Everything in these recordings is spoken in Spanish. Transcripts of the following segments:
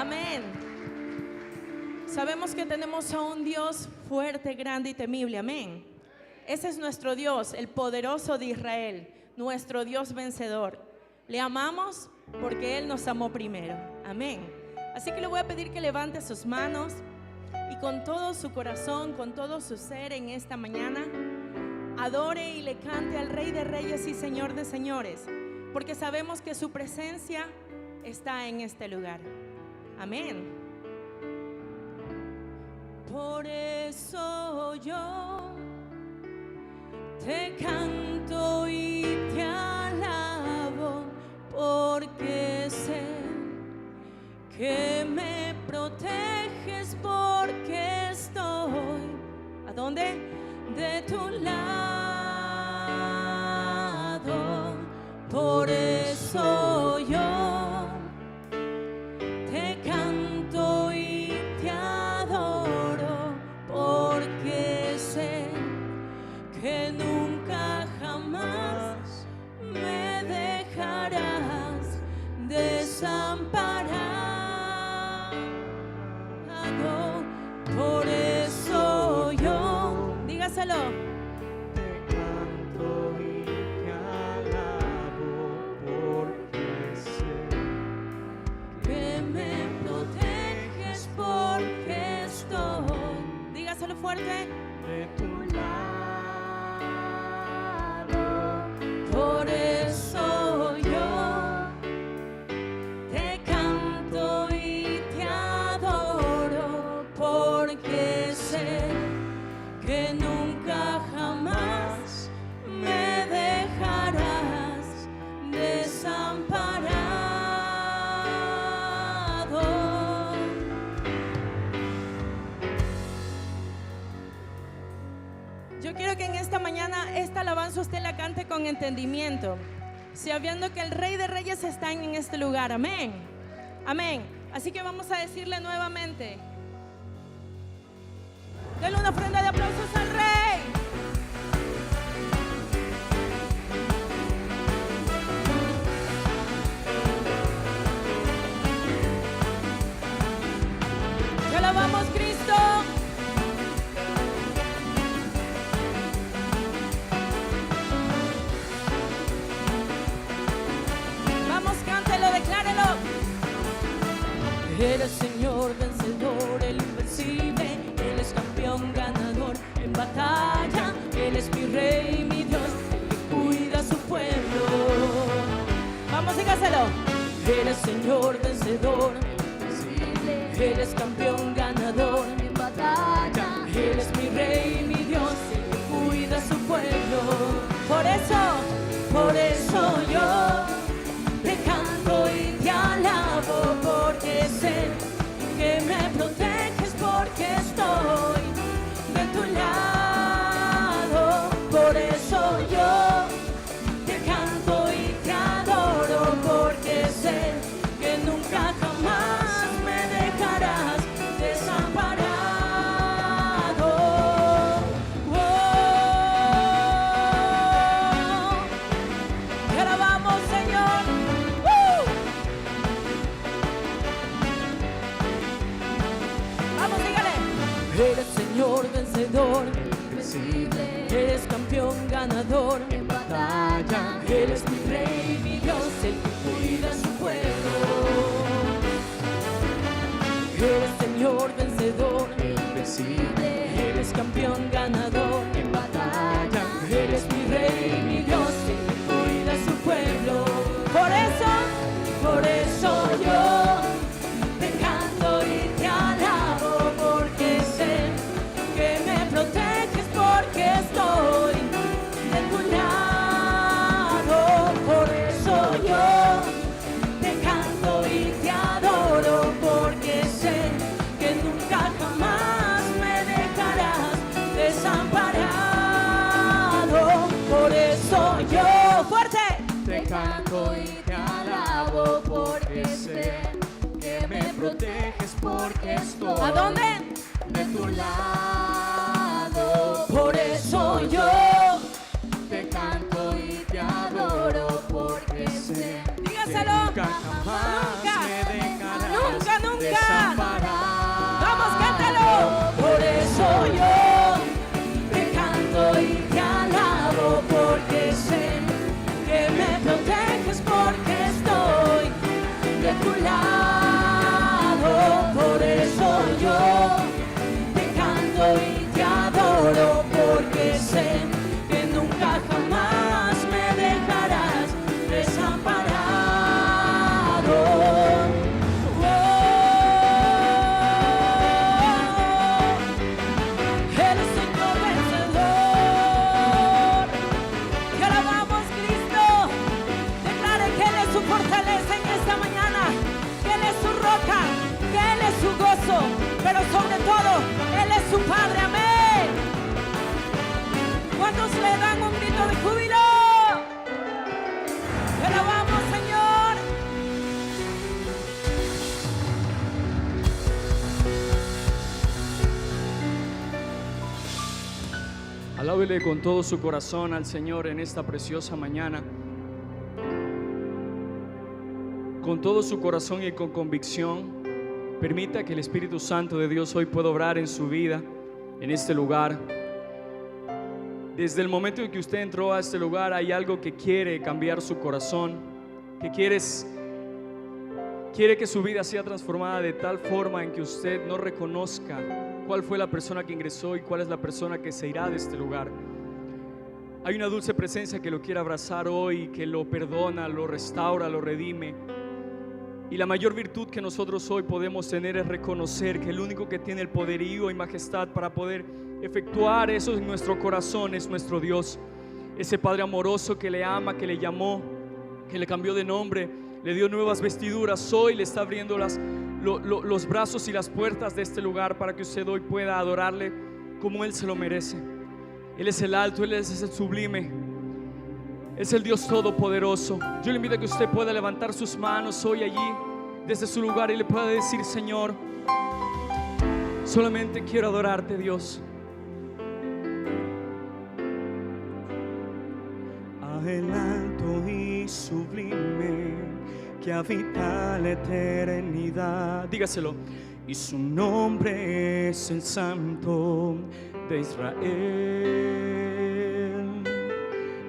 Amén. Sabemos que tenemos a un Dios fuerte, grande y temible. Amén. Ese es nuestro Dios, el poderoso de Israel, nuestro Dios vencedor. Le amamos porque Él nos amó primero. Amén. Así que le voy a pedir que levante sus manos y con todo su corazón, con todo su ser en esta mañana, adore y le cante al Rey de Reyes y Señor de Señores, porque sabemos que su presencia está en este lugar. Amén. Por eso yo te canto y te alabo, porque sé que me proteges, porque estoy, ¿a dónde? De tu lado. Por eso yo te canto y te adoro, porque sé que nunca jamás me dejarás desamparado. Por eso yo, dígaselo, te canto y te alabo, porque sé que me proteges, porque estoy, dígaselo fuerte, de tu lado. por eso yo te canto y te adoro, porque sé que nunca jamás me dejarás desamparado. Yo quiero que en esta mañana esta alabanza usted la cante con entendimiento, sabiendo que el Rey de Reyes está en este lugar. Amén. Amén. Así que vamos a decirle nuevamente. Denle una ofrenda de aplausos al Rey. Te alabamos, Cristo. Vamos, cántelo, declárelo. Eres Señor vencedor, el invencible. Él es campeón ganador en batalla. Él es mi Rey, mi Dios, el que cuida a su pueblo. Vamos, dígaselo. Él es Señor vencedor, Él es campeón ganador en batalla. Él es mi Rey, mi Dios, el que cuida a su pueblo. Por eso yo te canto y te alabo, porque sé que me proteges, porque estoy de tu lado. Por eso yo te canto y te adoro, porque sé que nunca jamás me dejarás desamparado. Te alabamos, Señor. Vamos, dígale. Eres Señor vencedor, Invencible, eres campeón ganador en batalla. Eres mi Rey, mi Dios, el que cuida a su pueblo. Eres Señor vencedor, Invencible, eres campeón ganador en batalla. Eres mi Rey, mi Dios, el que cuida a su pueblo. Por eso yo te canto y te alabo, porque sé que me proteges, porque estoy de tu lado. Por eso yo te canto y te adoro, porque sé que nunca jamás me dejarás desamparado. Por eso yo, fuerte, Te canto y te alabo, porque sé que me proteges, porque estoy ¿a dónde? de tu lado. Por eso yo Te canto y te adoro, porque sé que dígaselo. nunca jamás Nunca. me dejarás Nunca, nunca. porque sé que me proteges, porque estoy de tu lado. Por eso yo te canto y te adoro, porque sé que nunca jamás me dejarás desamparado. Pero sobre todo, Él es su Padre, amén. ¿Cuántos le dan un grito de júbilo? Te alabamos, Señor. Alábele con todo su corazón al Señor en esta preciosa mañana. Con todo su corazón y con convicción. Permita que el Espíritu Santo de Dios hoy pueda obrar en su vida, en este lugar. Desde el momento en que usted entró a este lugar, hay algo que quiere cambiar su corazón, que quiere que su vida sea transformada de tal forma en que usted no reconozca cuál fue la persona que ingresó y cuál es la persona que se irá de este lugar. Hay una dulce presencia que lo quiere abrazar hoy, que lo perdona, lo restaura, lo redime. Y la mayor virtud que nosotros hoy podemos tener es reconocer que el único que tiene el poderío y majestad para poder efectuar eso en nuestro corazón es nuestro Dios. Ese Padre amoroso que le ama, que le llamó, que le cambió de nombre, le dio nuevas vestiduras. Hoy le está abriendo los brazos y las puertas de este lugar para que usted hoy pueda adorarle como Él se lo merece. Él es el alto, Él es el sublime, es el Dios todopoderoso. Yo le invito a que usted pueda levantar sus manos hoy allí desde su lugar y le pueda decir: Señor, solamente quiero adorarte, Dios. A el alto y sublime que habita la eternidad, dígaselo. y su nombre es el Santo de Israel.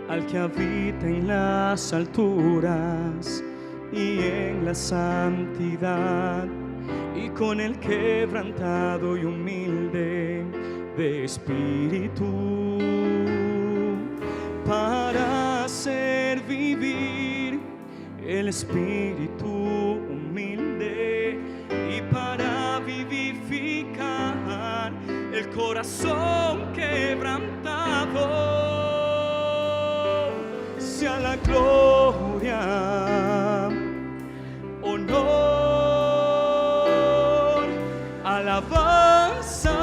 Al que habita en las alturas y en la santidad, y con el quebrantado y humilde de espíritu, para hacer vivir el espíritu humilde y para vivificar el corazón quebrantado. Sea la gloria, honor, alabanza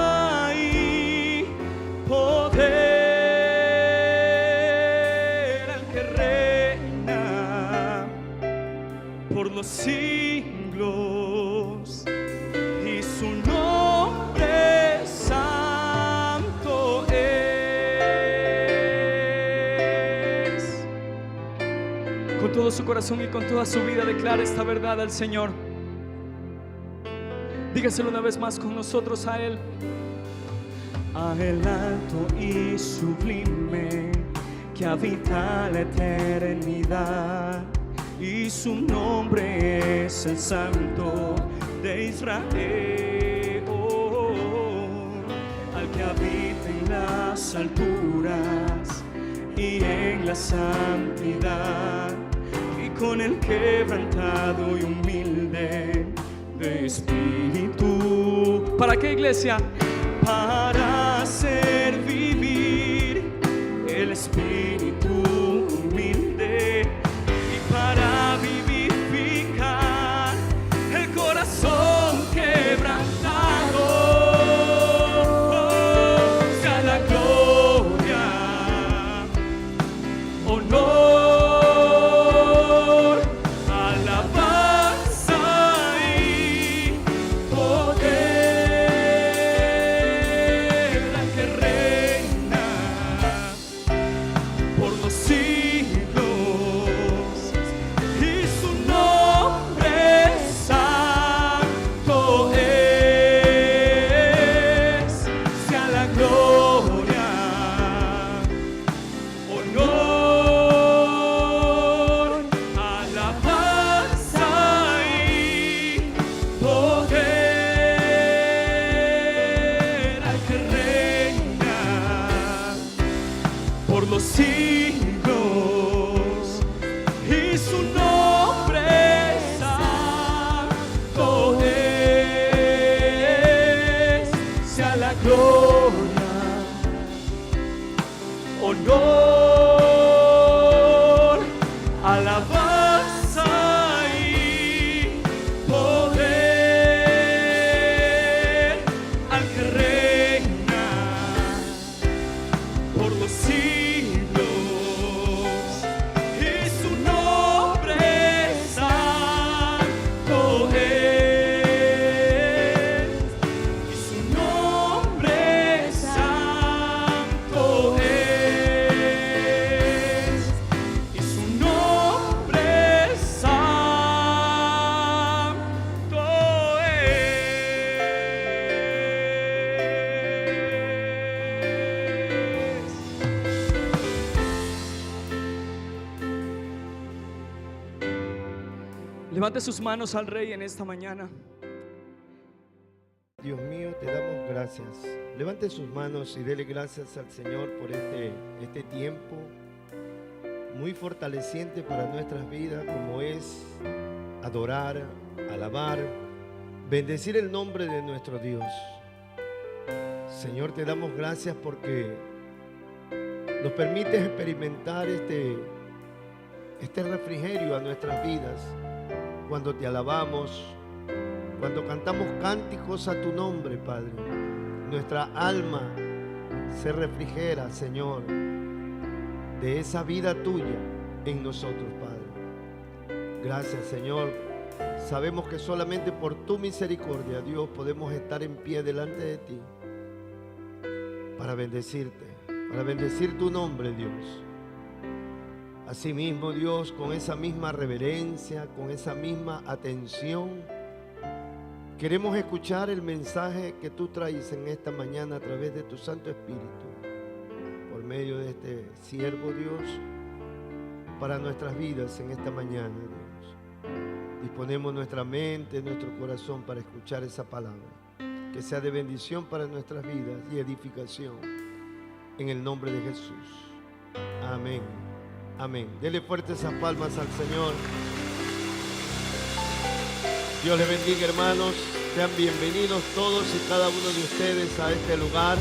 y poder al que reina por los siglos, y su nombre santo es. Con todo su corazón y con toda su vida declara esta verdad al Señor. Dígaselo una vez más con nosotros a Él. A el alto y sublime que habita la eternidad, y su nombre es el Santo de Israel. Al que habita en las alturas y en la santidad, y con el quebrantado y humilde de espíritu. ¿Para qué, iglesia? Para hacer vivir el espíritu humilde y para vivificar el corazón quebrantado. Sea la gloria, honor, alabanza y poder al que reina Levante sus manos al Rey en esta mañana. Dios mío, te damos gracias. Levante sus manos y dele gracias al Señor por este tiempo muy fortaleciente para nuestras vidas, como es adorar, alabar, bendecir el nombre de nuestro Dios. Señor, te damos gracias porque nos permites experimentar este refrigerio a nuestras vidas cuando te alabamos, cuando cantamos cánticos a tu nombre, Padre. Nuestra alma se refrigera, Señor, de esa vida tuya en nosotros, Padre. Gracias, Señor. Sabemos que solamente por tu misericordia, Dios, podemos estar en pie delante de ti para bendecirte, para bendecir tu nombre, Dios. Asimismo, Dios, con esa misma reverencia, con esa misma atención, queremos escuchar el mensaje que tú traes en esta mañana a través de tu Santo Espíritu, por medio de este siervo, Dios, para nuestras vidas en esta mañana, Dios. Disponemos nuestra mente, nuestro corazón para escuchar esa palabra, que sea de bendición para nuestras vidas y edificación, en el nombre de Jesús. Amén. Amén. Dele fuertes esas palmas al Señor. Dios les bendiga, hermanos. Sean bienvenidos todos y cada uno de ustedes a este lugar.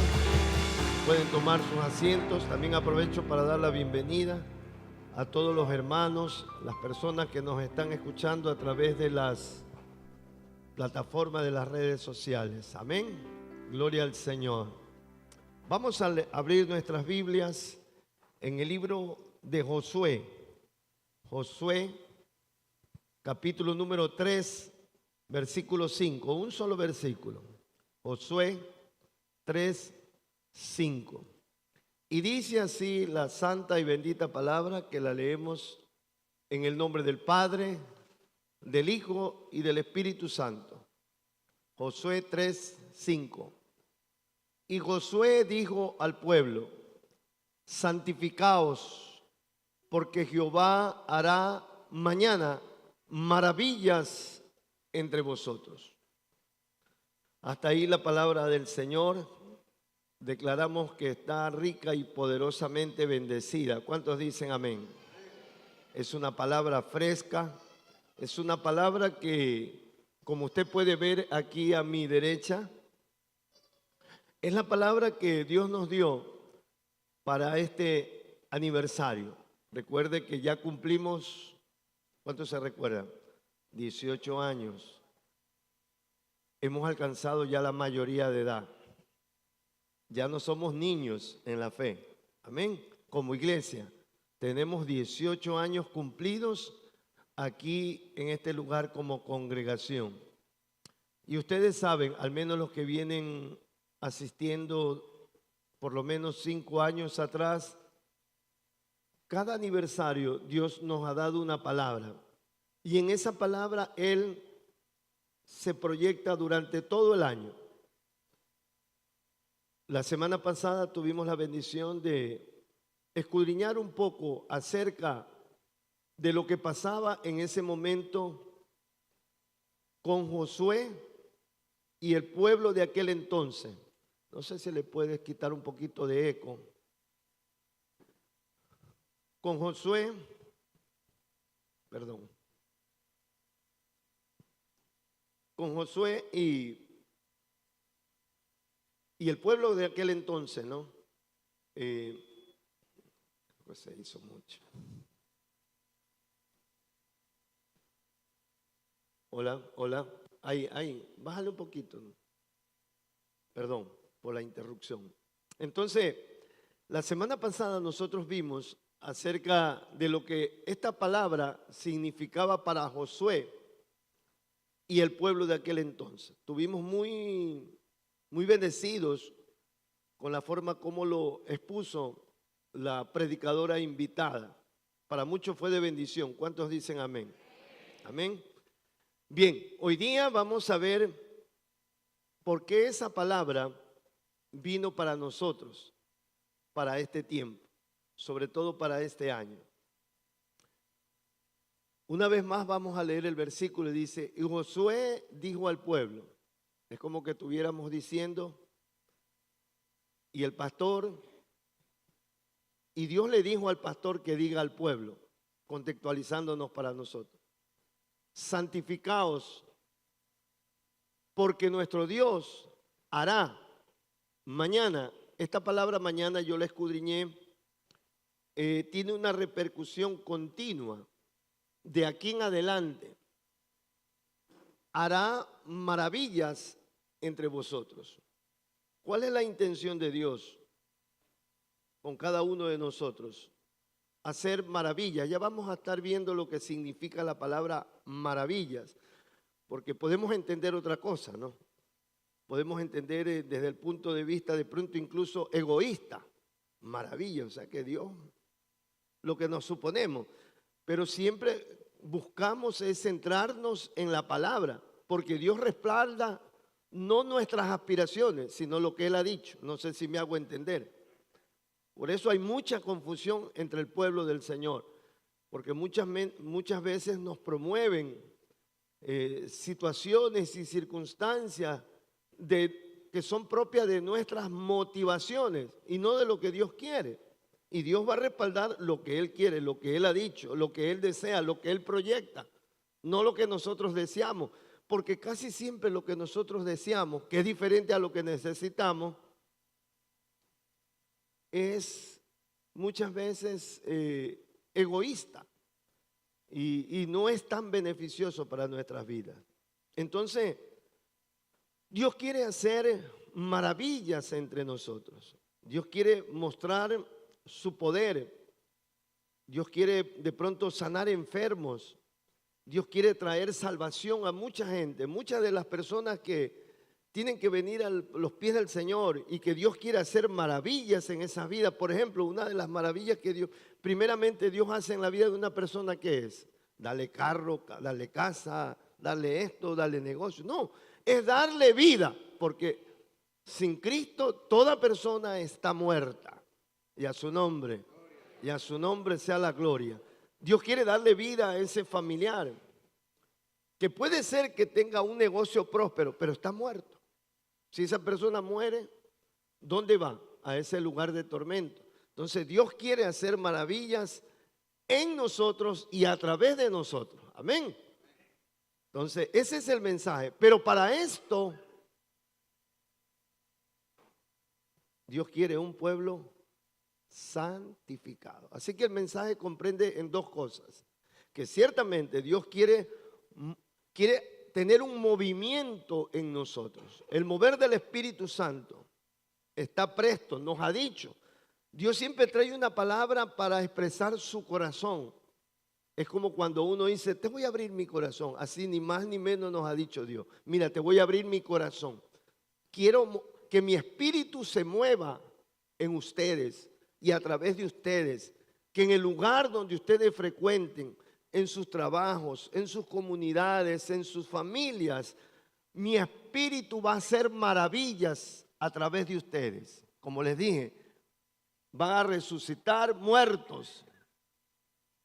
Pueden tomar sus asientos. También aprovecho para dar la bienvenida a todos los hermanos, las personas que nos están escuchando a través de las plataformas de las redes sociales. Amén. Gloria al Señor. Vamos a abrir nuestras Biblias en el libro de Josué. Josué, capítulo número 3, versículo 5. Un solo versículo. Josué 3, 5. Y dice así la santa y bendita palabra, que la leemos en el nombre del Padre, del Hijo y del Espíritu Santo. Josué 3, 5. Y Josué dijo al pueblo: santificaos, porque Jehová hará mañana maravillas entre vosotros. Hasta ahí la palabra del Señor. Declaramos que está rica y poderosamente bendecida. ¿Cuántos dicen amén? Es una palabra fresca, es una palabra que, como usted puede ver aquí a mi derecha, es la palabra que Dios nos dio para este aniversario. Recuerde que ya cumplimos, ¿cuántos se recuerdan? 18 años. Hemos alcanzado ya la mayoría de edad. Ya no somos niños en la fe. Amén. Como iglesia, tenemos 18 años cumplidos aquí en este lugar como congregación. Y ustedes saben, al menos los que vienen asistiendo por lo menos 5 años atrás, cada aniversario Dios nos ha dado una palabra. Y en esa palabra Él se proyecta durante todo el año. La semana pasada tuvimos la bendición de escudriñar un poco acerca de lo que pasaba en ese momento con Josué y el pueblo de aquel entonces. No sé si le puedes quitar un poquito de eco. Con Josué, perdón. Con Josué y el pueblo de aquel entonces, ¿no? Pues se hizo mucho. Hola, hola. Ahí, bájale un poquito, ¿no? Perdón por la interrupción. Entonces, la semana pasada nosotros vimos acerca de lo que esta palabra significaba para Josué y el pueblo de aquel entonces. Estuvimos muy bendecidos con la forma como lo expuso la predicadora invitada. Para muchos fue de bendición. ¿Cuántos dicen amén? Amén. Bien, hoy día vamos a ver por qué esa palabra vino para nosotros, para este tiempo, sobre todo para este año. Una vez más vamos a leer el versículo y dice, y Josué dijo al pueblo, es como que estuviéramos diciendo, y el pastor, y Dios le dijo al pastor que diga al pueblo, contextualizándonos para nosotros, santificaos, porque nuestro Dios hará mañana, esta palabra mañana yo la escudriñé, tiene una repercusión continua. De aquí en adelante, hará maravillas entre vosotros. ¿Cuál es la intención de Dios con cada uno de nosotros? Hacer maravillas. Ya vamos a estar viendo lo que significa la palabra maravillas, porque podemos entender otra cosa, ¿no? Podemos entender desde el punto de vista de pronto incluso egoísta. Maravilla, o sea que Dios, lo que nos suponemos. Pero siempre buscamos es centrarnos en la palabra, porque Dios respalda no nuestras aspiraciones, sino lo que Él ha dicho. No sé si me hago entender. Por eso hay mucha confusión entre el pueblo del Señor, porque muchas veces nos promueven situaciones y circunstancias que son propias de nuestras motivaciones y no de lo que Dios quiere. Y Dios va a respaldar lo que Él quiere, lo que Él ha dicho, lo que Él desea, lo que Él proyecta, no lo que nosotros deseamos. Porque casi siempre lo que nosotros deseamos, que es diferente a lo que necesitamos, es muchas veces egoísta y no es tan beneficioso para nuestras vidas. Entonces, Dios quiere hacer maravillas entre nosotros. Dios quiere mostrar su poder. Dios quiere de pronto sanar enfermos. Dios quiere traer salvación a mucha gente. Muchas de las personas que tienen que venir a los pies del Señor y que Dios quiere hacer maravillas en esa vida. Por ejemplo, una de las maravillas que Dios, primeramente Dios hace en la vida de una persona, ¿qué es? Darle carro, darle casa, darle esto, darle negocio. No, es darle vida, porque sin Cristo toda persona está muerta. Y a su nombre sea la gloria. Dios quiere darle vida a ese familiar, que puede ser que tenga un negocio próspero, pero está muerto. Si esa persona muere, ¿dónde va? A ese lugar de tormento. Entonces Dios quiere hacer maravillas en nosotros y a través de nosotros. Amén. Entonces ese es el mensaje. Pero para esto, Dios quiere un pueblo santificado. Así que el mensaje comprende en dos cosas: que ciertamente Dios quiere tener un movimiento en nosotros. El mover del Espíritu Santo está presto, nos ha dicho. Dios siempre trae una palabra para expresar su corazón. Es como cuando uno dice, te voy a abrir mi corazón. Así ni más ni menos nos ha dicho Dios. Mira, te voy a abrir mi corazón. Quiero que mi espíritu se mueva en ustedes y a través de ustedes, que en el lugar donde ustedes frecuenten, en sus trabajos, en sus comunidades, en sus familias, mi espíritu va a hacer maravillas a través de ustedes. Como les dije, van a resucitar muertos,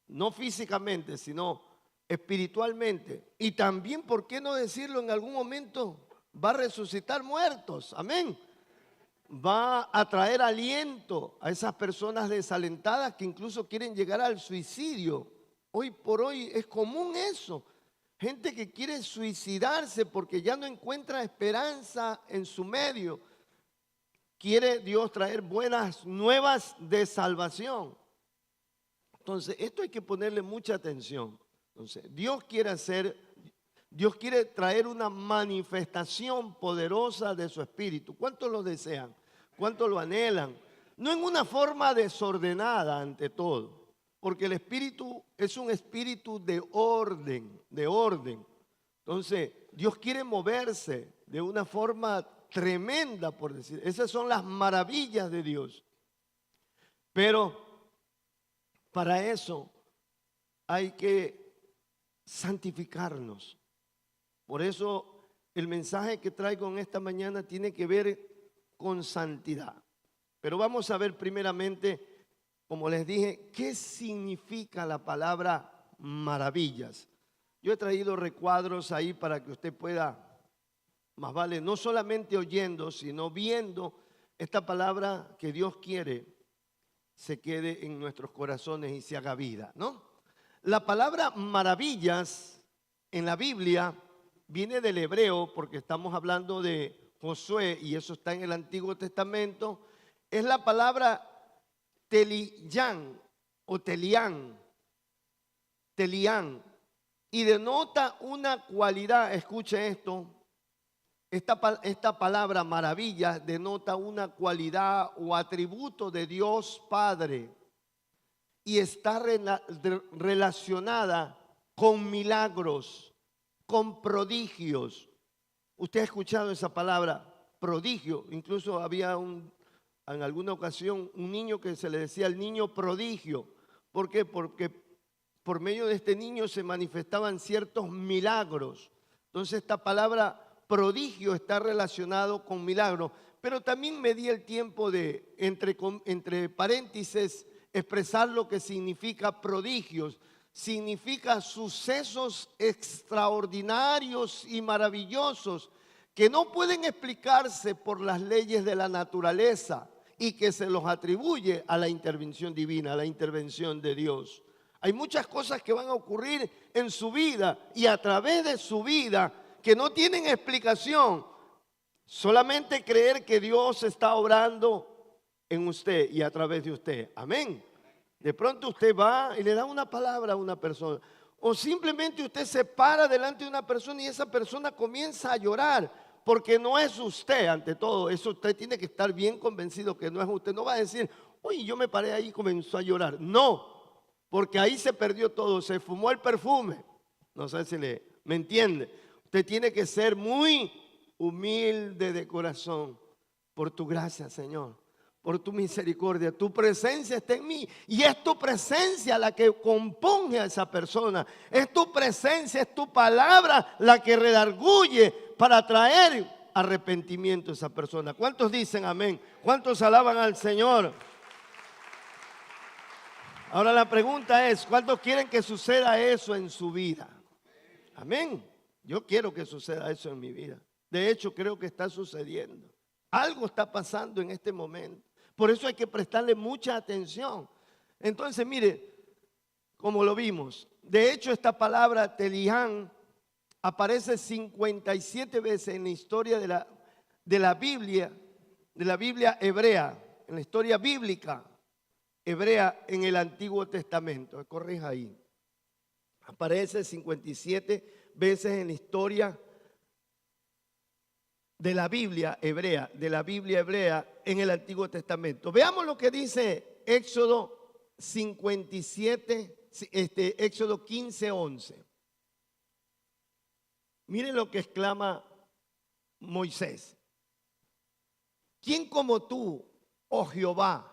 no físicamente, sino espiritualmente. Y también, ¿por qué no decirlo en algún momento? Va a resucitar muertos, amén. Va a traer aliento a esas personas desalentadas que incluso quieren llegar al suicidio. Hoy por hoy es común eso. Gente que quiere suicidarse porque ya no encuentra esperanza en su medio. Quiere Dios traer buenas nuevas de salvación. Entonces, esto hay que ponerle mucha atención. Entonces, Dios quiere traer una manifestación poderosa de su espíritu. ¿Cuántos lo desean? ¿Cuántos lo anhelan? No en una forma desordenada ante todo, porque el espíritu es un espíritu de orden, de orden. Entonces, Dios quiere moverse de una forma tremenda, por decir. Esas son las maravillas de Dios. Pero para eso hay que santificarnos. Por eso el mensaje que traigo en esta mañana tiene que ver con santidad. Pero vamos a ver primeramente, como les dije, qué significa la palabra maravillas. Yo he traído recuadros ahí para que usted pueda, más vale, no solamente oyendo, sino viendo esta palabra que Dios quiere se quede en nuestros corazones y se haga vida, ¿no? La palabra maravillas en la Biblia viene del hebreo, porque estamos hablando de Josué y eso está en el Antiguo Testamento. Es la palabra teliyán o telián, y denota una cualidad. Escuche esto. Esta palabra maravilla denota una cualidad o atributo de Dios Padre y está relacionada con milagros, con prodigios. Usted ha escuchado esa palabra, prodigio. Incluso había en alguna ocasión un niño que se le decía el niño prodigio. ¿Por qué? Porque por medio de este niño se manifestaban ciertos milagros. Entonces esta palabra prodigio está relacionado con milagro, pero también me di el tiempo de, entre paréntesis, expresar lo que significa prodigios. Significa sucesos extraordinarios y maravillosos que no pueden explicarse por las leyes de la naturaleza y que se los atribuye a la intervención divina, a la intervención de Dios. Hay muchas cosas que van a ocurrir en su vida y a través de su vida que no tienen explicación. Solamente creer que Dios está obrando en usted y a través de usted. Amén. De pronto usted va y le da una palabra a una persona. O simplemente usted se para delante de una persona y esa persona comienza a llorar. Porque no es usted ante todo. Eso usted tiene que estar bien convencido que no es usted. No va a decir, uy, yo me paré ahí y comenzó a llorar. No, porque ahí se perdió todo. Se fumó el perfume. No sé si me entiende. Usted tiene que ser muy humilde de corazón. Por tu gracia, Señor, por tu misericordia. Tu presencia está en mí. Y es tu presencia la que componge a esa persona. Es tu presencia, es tu palabra la que redarguye para traer arrepentimiento a esa persona. ¿Cuántos dicen amén? ¿Cuántos alaban al Señor? Ahora la pregunta es, ¿cuántos quieren que suceda eso en su vida? Amén. Yo quiero que suceda eso en mi vida. De hecho, creo que está sucediendo. Algo está pasando en este momento. Por eso hay que prestarle mucha atención. Entonces, mire, como lo vimos, de hecho esta palabra telián aparece 57 veces en la historia de la Biblia hebrea, en la historia bíblica hebrea en el Antiguo Testamento. Corrija ahí. Aparece 57 veces en la historia de la Biblia hebrea, en el Antiguo Testamento. Veamos lo que dice Éxodo 57, Éxodo 15:11. Miren lo que exclama Moisés. ¿Quién como tú, oh Jehová,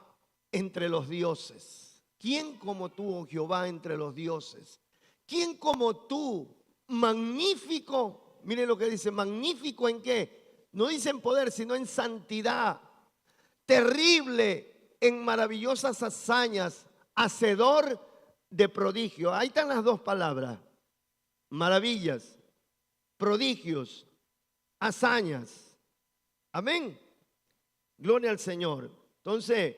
entre los dioses? ¿Quién como tú, oh Jehová, entre los dioses? ¿Quién como tú, magnífico? Miren lo que dice, magnífico ¿en qué? No dice en poder, sino en santidad. Terrible en maravillosas hazañas, hacedor de prodigio. Ahí están las dos palabras. Maravillas, prodigios, hazañas. Amén. Gloria al Señor. Entonces,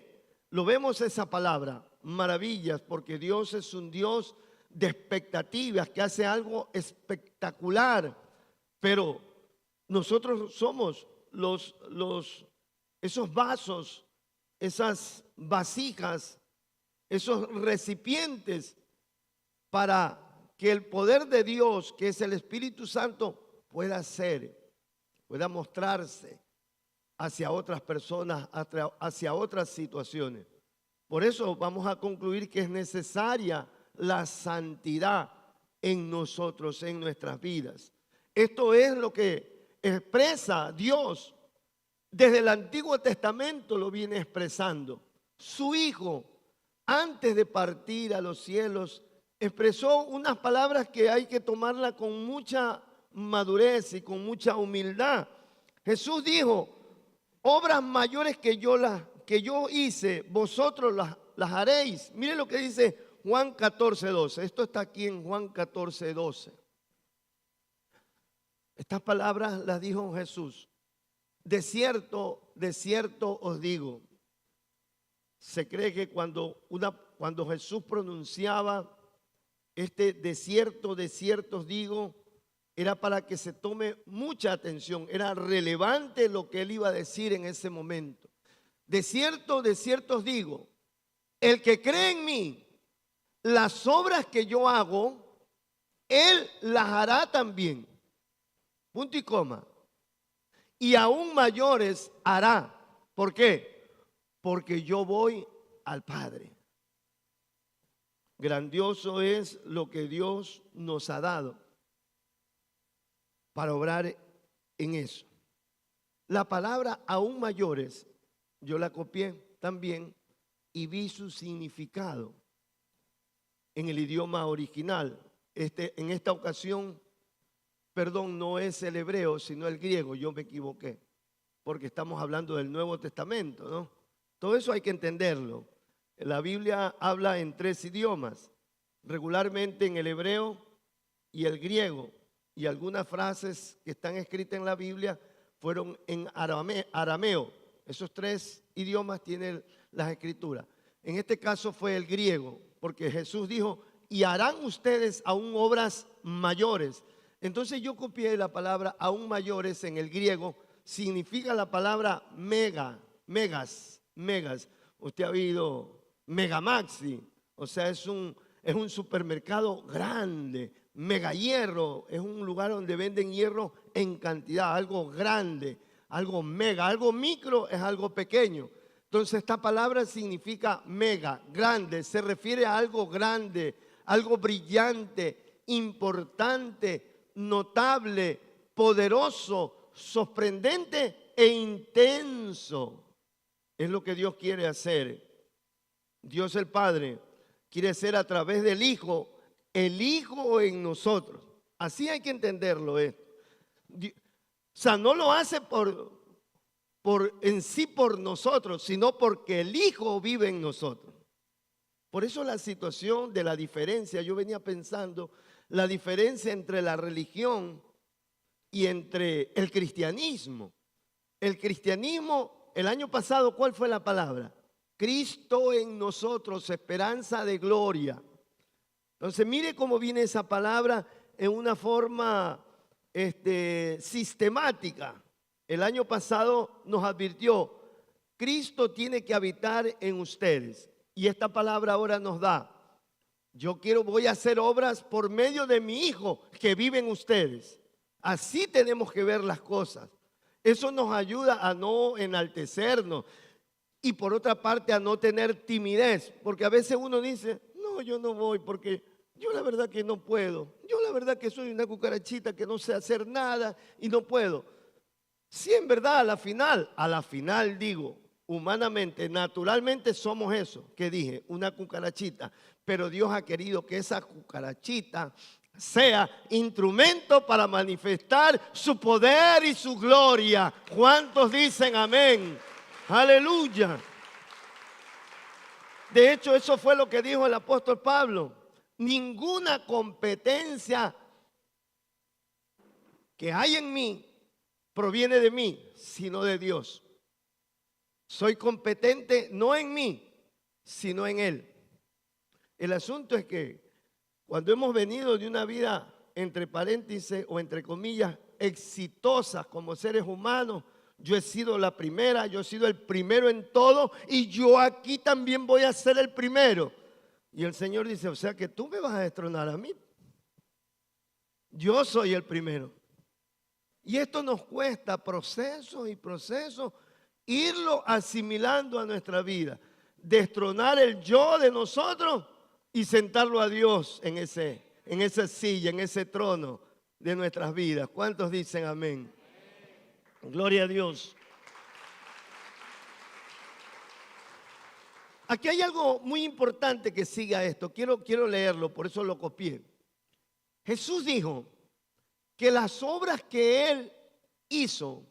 lo vemos esa palabra, maravillas, porque Dios es un Dios de expectativas, que hace algo espectacular. Pero nosotros somos esos vasos, esas vasijas, esos recipientes para que el poder de Dios, que es el Espíritu Santo, pueda mostrarse hacia otras personas, hacia otras situaciones. Por eso vamos a concluir que es necesaria la santidad en nosotros, en nuestras vidas. Esto es lo que expresa Dios. Desde el Antiguo Testamento lo viene expresando. Su Hijo, antes de partir a los cielos, expresó unas palabras que hay que tomarla con mucha madurez y con mucha humildad. Jesús dijo, obras mayores que yo hice, vosotros las haréis. Mire lo que dice Juan 14:12. Esto está aquí en Juan 14:12. Estas palabras las dijo Jesús. De cierto os digo. Se cree que cuando Jesús pronunciaba de cierto os digo, era para que se tome mucha atención. Era relevante lo que él iba a decir en ese momento. De cierto os digo, el que cree en mí, las obras que yo hago, él las hará también. Punto y coma. Y aún mayores hará. ¿Por qué? Porque yo voy al Padre. Grandioso es lo que Dios nos ha dado para obrar en eso. La palabra aún mayores, yo la copié también y vi su significado en el idioma original. En esta ocasión, no es el hebreo, sino el griego. Yo me equivoqué, porque estamos hablando del Nuevo Testamento, ¿no? Todo eso hay que entenderlo. La Biblia habla en 3 idiomas, regularmente en el hebreo y el griego, y algunas frases que están escritas en la Biblia fueron en arameo. Esos 3 idiomas tienen las escrituras. En este caso fue el griego, porque Jesús dijo, y harán ustedes aún obras mayores. Entonces yo copié la palabra aún mayores en el griego, significa la palabra megas. Usted ha oído Megamaxi, o sea, es un supermercado grande. Mega hierro es un lugar donde venden hierro en cantidad, algo grande, algo mega, algo micro es algo pequeño. Entonces esta palabra significa mega, grande, se refiere a algo grande, algo brillante, importante, notable, poderoso, sorprendente e intenso. Es lo que Dios quiere hacer. Dios el Padre quiere hacer a través del Hijo, el Hijo en nosotros. Así hay que entenderlo esto. O sea, no lo hace por nosotros, sino porque el Hijo vive en nosotros. Por eso la situación de la diferencia, yo venía pensando, la diferencia entre la religión y entre el cristianismo. El cristianismo, el año pasado, ¿cuál fue la palabra? Cristo en nosotros, esperanza de gloria. Entonces, mire cómo viene esa palabra en una forma sistemática. El año pasado nos advirtió, Cristo tiene que habitar en ustedes. Y esta palabra ahora nos da, voy a hacer obras por medio de mi Hijo que vive en ustedes. Así tenemos que ver las cosas. Eso nos ayuda a no enaltecernos y por otra parte a no tener timidez, porque a veces uno dice, no, yo no voy porque yo la verdad que no puedo. Yo la verdad que soy una cucarachita que no sé hacer nada y no puedo. Sí, en verdad, a la final digo, humanamente, naturalmente somos eso que dije, una cucarachita. Pero Dios ha querido que esa cucarachita sea instrumento para manifestar su poder y su gloria. ¿Cuántos dicen amén? Aleluya. De hecho, eso fue lo que dijo el apóstol Pablo. Ninguna competencia que hay en mí proviene de mí, sino de Dios. Soy competente no en mí, sino en Él. El asunto es que cuando hemos venido de una vida, entre paréntesis o entre comillas, exitosa como seres humanos, yo he sido la primera, yo he sido el primero en todo y yo aquí también voy a ser el primero. Y el Señor dice, o sea que tú me vas a destronar a mí. Yo soy el primero. Y esto nos cuesta procesos y procesos, irlo asimilando a nuestra vida. Destronar el yo de nosotros y sentarlo a Dios en esa silla, en ese trono de nuestras vidas. ¿Cuántos dicen amén? Gloria a Dios. Aquí hay algo muy importante que siga esto. Quiero leerlo, por eso lo copié. Jesús dijo que las obras que Él hizo,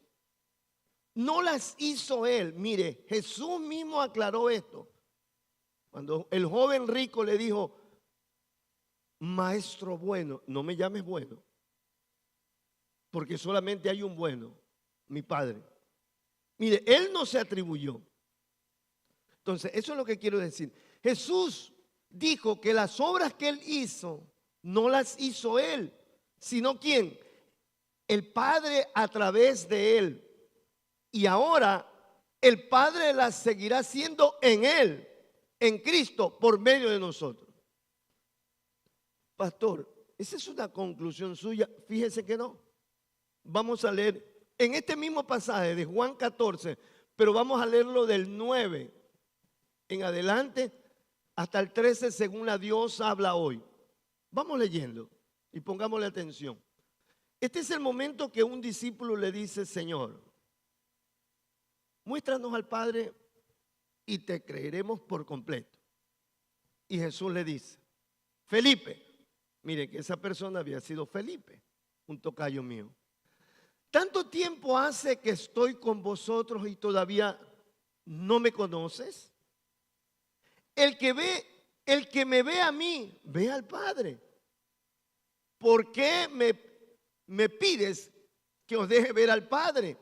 no las hizo Él. Mire, Jesús mismo aclaró esto. Cuando el joven rico le dijo, maestro bueno. No me llames bueno, porque solamente hay un bueno, mi Padre. Mire, Él no se atribuyó. Entonces, eso es lo que quiero decir. Jesús dijo que las obras que Él hizo, no las hizo Él, sino ¿quién? El Padre a través de Él. Y ahora el Padre las seguirá haciendo en Él, en Cristo, por medio de nosotros. Pastor, esa es una conclusión suya. Fíjese que no. Vamos a leer en este mismo pasaje de Juan 14, pero vamos a leerlo del 9 en adelante hasta el 13, según la Dios habla hoy. Vamos leyendo y pongámosle atención. Este es el momento que un discípulo le dice: Señor, muéstranos al Padre y te creeremos por completo. Y Jesús le dice: Felipe, mire que esa persona había sido Felipe, un tocayo mío. ¿Tanto tiempo hace que estoy con vosotros y todavía no me conoces? El que me ve a mí, ve al Padre. ¿Por qué me pides que os deje ver al Padre?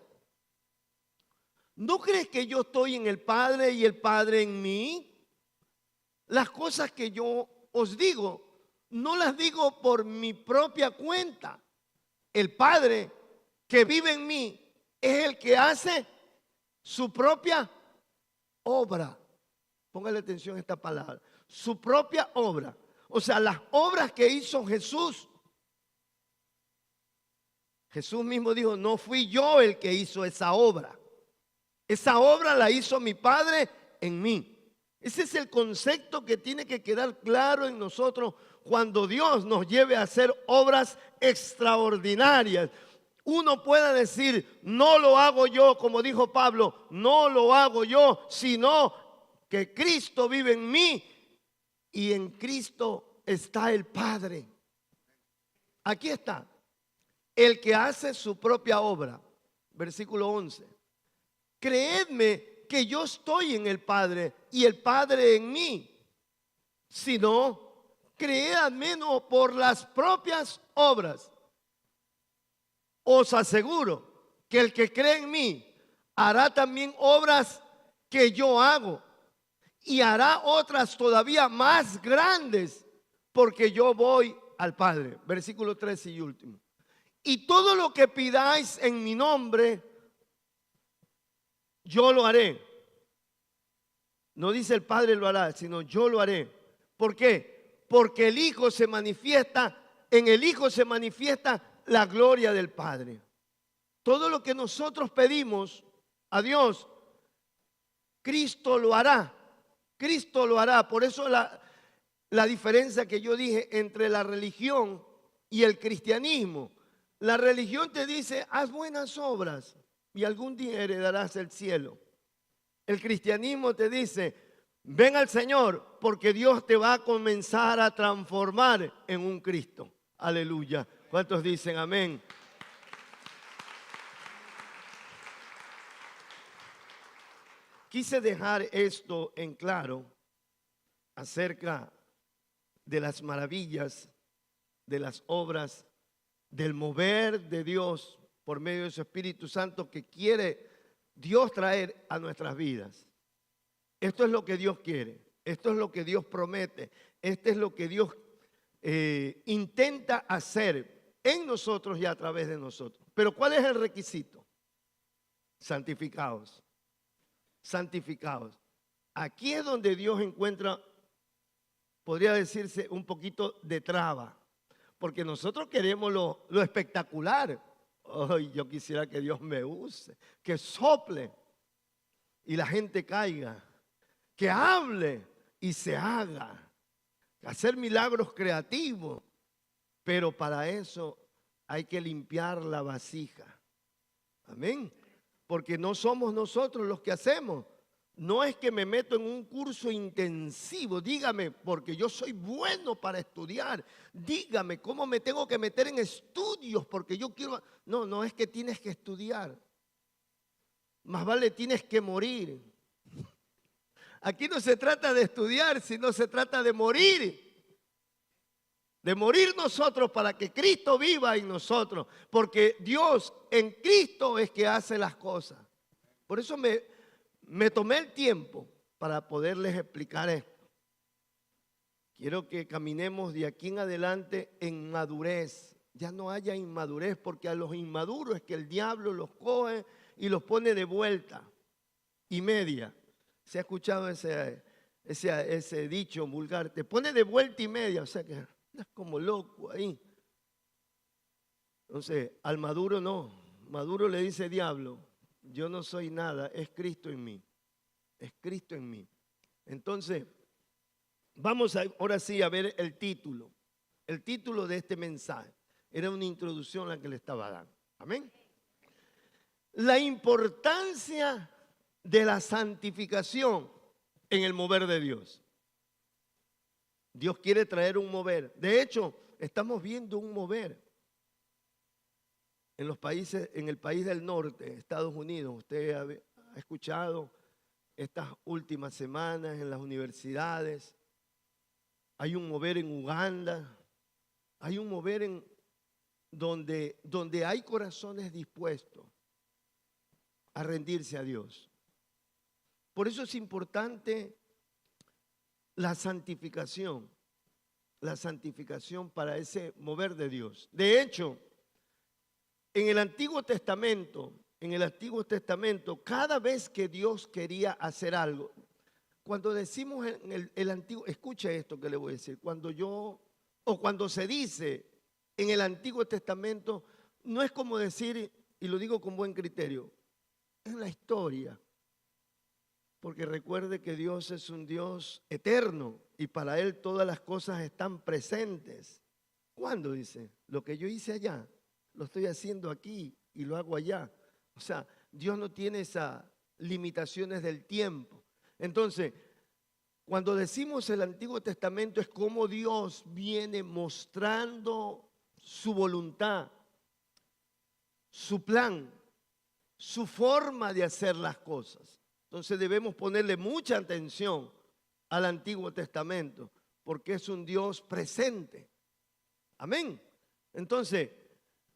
¿No crees que yo estoy en el Padre y el Padre en mí? Las cosas que yo os digo, no las digo por mi propia cuenta. El Padre que vive en mí es el que hace su propia obra. Póngale atención a esta palabra. Su propia obra. O sea, las obras que hizo Jesús. Jesús mismo dijo: no fui yo el que hizo esa obra. Esa obra la hizo mi Padre en mí. Ese es el concepto que tiene que quedar claro en nosotros cuando Dios nos lleve a hacer obras extraordinarias. Uno pueda decir: no lo hago yo, como dijo Pablo, no lo hago yo, sino que Cristo vive en mí y en Cristo está el Padre. Aquí está, el que hace su propia obra. Versículo 11. Creedme que yo estoy en el Padre y el Padre en mí. Si no, creed al menos por las propias obras. Os aseguro que el que cree en mí hará también obras que yo hago y hará otras todavía más grandes, porque yo voy al Padre. Versículo 13 y último. Y todo lo que pidáis en mi nombre, yo lo haré. No dice el Padre lo hará, sino yo lo haré. ¿Por qué? Porque el Hijo se manifiesta, en el Hijo se manifiesta la gloria del Padre. Todo lo que nosotros pedimos a Dios, Cristo lo hará. Cristo lo hará. Por eso la diferencia que yo dije entre la religión y el cristianismo. La religión te dice: haz buenas obras y algún día heredarás el cielo. El cristianismo te dice: ven al Señor, porque Dios te va a comenzar a transformar en un Cristo. Aleluya. ¿Cuántos dicen amén? Quise dejar esto en claro acerca de las maravillas, de las obras, del mover de Dios por medio de su Espíritu Santo que quiere Dios traer a nuestras vidas. Esto es lo que Dios quiere, esto es lo que Dios promete, esto es lo que Dios intenta hacer en nosotros y a través de nosotros. Pero ¿cuál es el requisito? Santificados. Santificados. Aquí es donde Dios encuentra, podría decirse, un poquito de traba. Porque nosotros queremos lo espectacular. Ay, yo quisiera que Dios me use, que sople y la gente caiga, que hable y se haga, hacer milagros creativos. Pero para eso hay que limpiar la vasija. Amén. Porque no somos nosotros los que hacemos. No es que me meto en un curso intensivo. Dígame, porque yo soy bueno para estudiar. Dígame cómo me tengo que meter en estudios porque yo quiero. No, no es que tienes que estudiar. Más vale tienes que morir. Aquí no se trata de estudiar, sino se trata de morir. de morir nosotros para que Cristo viva en nosotros, porque Dios en Cristo es que hace las cosas. Por eso me tomé el tiempo para poderles explicar esto. Quiero que caminemos de aquí en adelante en madurez. Ya no haya inmadurez, porque a los inmaduros es que el diablo los coge y los pone de vuelta y media. ¿Se ha escuchado ese dicho vulgar? Te pone de vuelta y media, o sea que andas como loco ahí. Entonces, al maduro no. Maduro le dice diablo, yo no soy nada, es Cristo en mí. Es Cristo en mí. Entonces, vamos ahora sí a ver el título. El título de este mensaje. Era una introducción a la que le estaba dando. Amén. La importancia de la santificación en el mover de Dios. Dios quiere traer un mover. De hecho, estamos viendo un mover en los países, en el país del norte, Estados Unidos. Usted ha escuchado estas últimas semanas en las universidades. Hay un mover en Uganda. Hay un mover en donde hay corazones dispuestos a rendirse a Dios. Por eso es importante la santificación para ese mover de Dios. De hecho, en el Antiguo Testamento, cada vez que Dios quería hacer algo, cuando decimos en el Antiguo, escuche esto que le voy a decir, cuando se dice en el Antiguo Testamento, no es como decir, y lo digo con buen criterio, es la historia. Porque recuerde que Dios es un Dios eterno y para Él todas las cosas están presentes. ¿Cuándo dice? Lo que yo hice allá, lo estoy haciendo aquí y lo hago allá. O sea, Dios no tiene esas limitaciones del tiempo. Entonces, cuando decimos el Antiguo Testamento es como Dios viene mostrando su voluntad, su plan, su forma de hacer las cosas. Entonces debemos ponerle mucha atención al Antiguo Testamento, porque es un Dios presente. Amén. Entonces,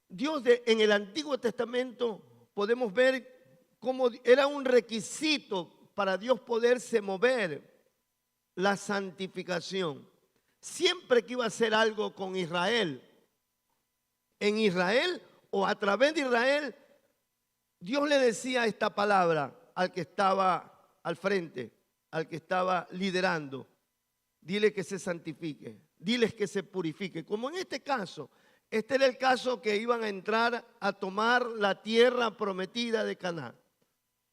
Dios en el Antiguo Testamento podemos ver cómo era un requisito para Dios poderse mover la santificación. Siempre que iba a hacer algo con Israel, en Israel o a través de Israel, Dios le decía esta palabra al que estaba al frente, al que estaba liderando. Dile que se santifique, diles que se purifique. Como en este caso, este era el caso que iban a entrar a tomar la tierra prometida de Canaán.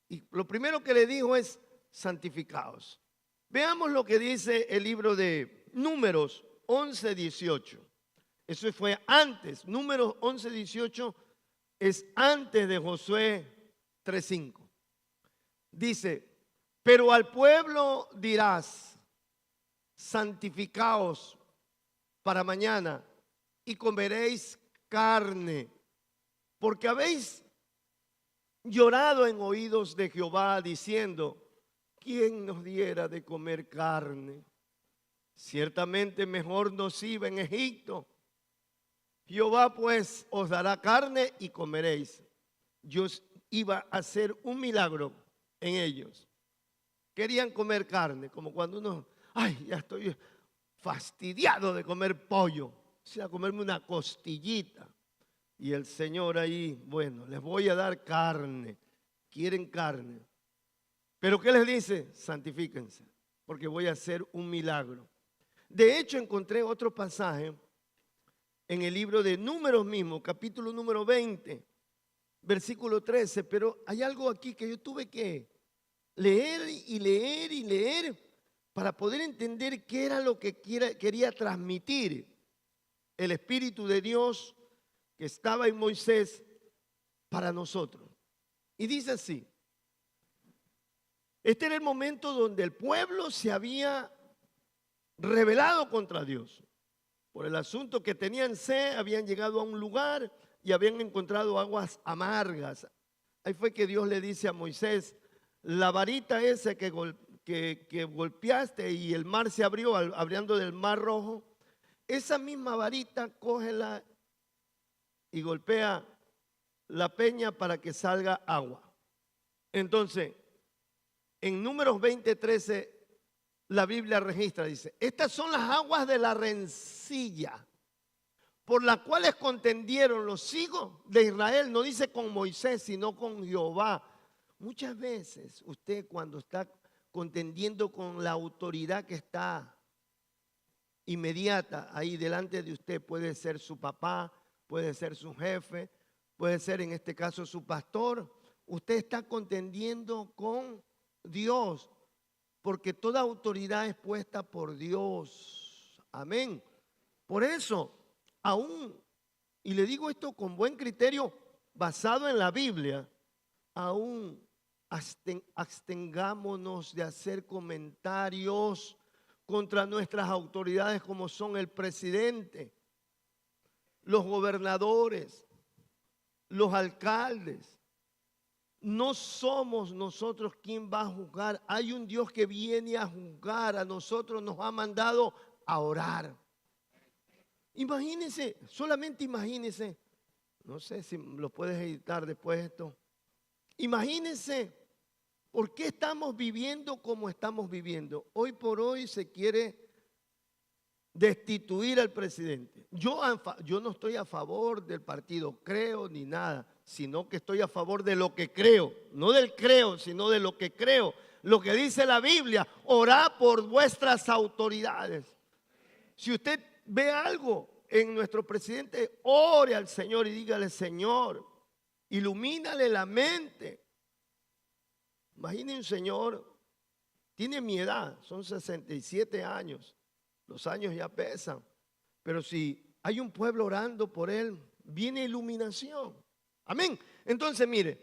Y lo primero que le dijo es, santificaos. Veamos lo que dice el libro de Números 11:18. Eso fue antes, Números 11:18 es antes de Josué 3:5. Dice, pero al pueblo dirás, santificaos para mañana y comeréis carne, porque habéis llorado en oídos de Jehová diciendo, ¿quién nos diera de comer carne? Ciertamente mejor nos iba en Egipto. Jehová pues os dará carne y comeréis. Dios iba a hacer un milagro en ellos. Querían comer carne, como cuando uno, ay, ya estoy fastidiado de comer pollo, o sea, comerme una costillita. Y el Señor ahí, bueno, les voy a dar carne. Quieren carne. Pero ¿qué les dice? Santifíquense, porque voy a hacer un milagro. De hecho, encontré otro pasaje en el libro de Números mismo, capítulo número 20, versículo 13. Pero hay algo aquí que yo tuve que leer y leer y leer para poder entender qué era lo que quería transmitir el Espíritu de Dios que estaba en Moisés para nosotros. Y dice así, este era el momento donde el pueblo se había rebelado contra Dios. Por el asunto que tenían sed, habían llegado a un lugar y habían encontrado aguas amargas. Ahí fue que Dios le dice a Moisés, la varita esa que golpeaste y el mar se abrió, abriendo del mar rojo, esa misma varita cógela y golpea la peña para que salga agua. Entonces, en Números 20:13, la Biblia registra, dice, estas son las aguas de la rencilla, por las cuales contendieron los hijos de Israel. No dice con Moisés, sino con Jehová. Muchas veces usted cuando está contendiendo con la autoridad que está inmediata ahí delante de usted, puede ser su papá, puede ser su jefe, puede ser en este caso su pastor, usted está contendiendo con Dios, porque toda autoridad es puesta por Dios. Amén. Por eso, aún, y le digo esto con buen criterio, basado en la Biblia, aún abstengámonos de hacer comentarios contra nuestras autoridades como son el presidente, los gobernadores, los alcaldes. No somos nosotros quien va a juzgar. Hay un Dios que viene a juzgar. A nosotros nos ha mandado a orar. Imagínense, solamente imagínense. No sé si lo puedes editar después de esto. Imagínense por qué estamos viviendo como estamos viviendo. Hoy por hoy se quiere destituir al presidente. Yo no estoy a favor del partido creo ni nada, sino que estoy a favor de lo que creo. No del creo, sino de lo que creo. Lo que dice la Biblia, orad por vuestras autoridades. Si usted ve algo en nuestro presidente, ore al Señor y dígale, Señor, ilumínale la mente. Imagine un señor, tiene mi edad, son 67 años. Los años ya pesan, pero si hay un pueblo orando por él, viene iluminación. Amén. Entonces, mire,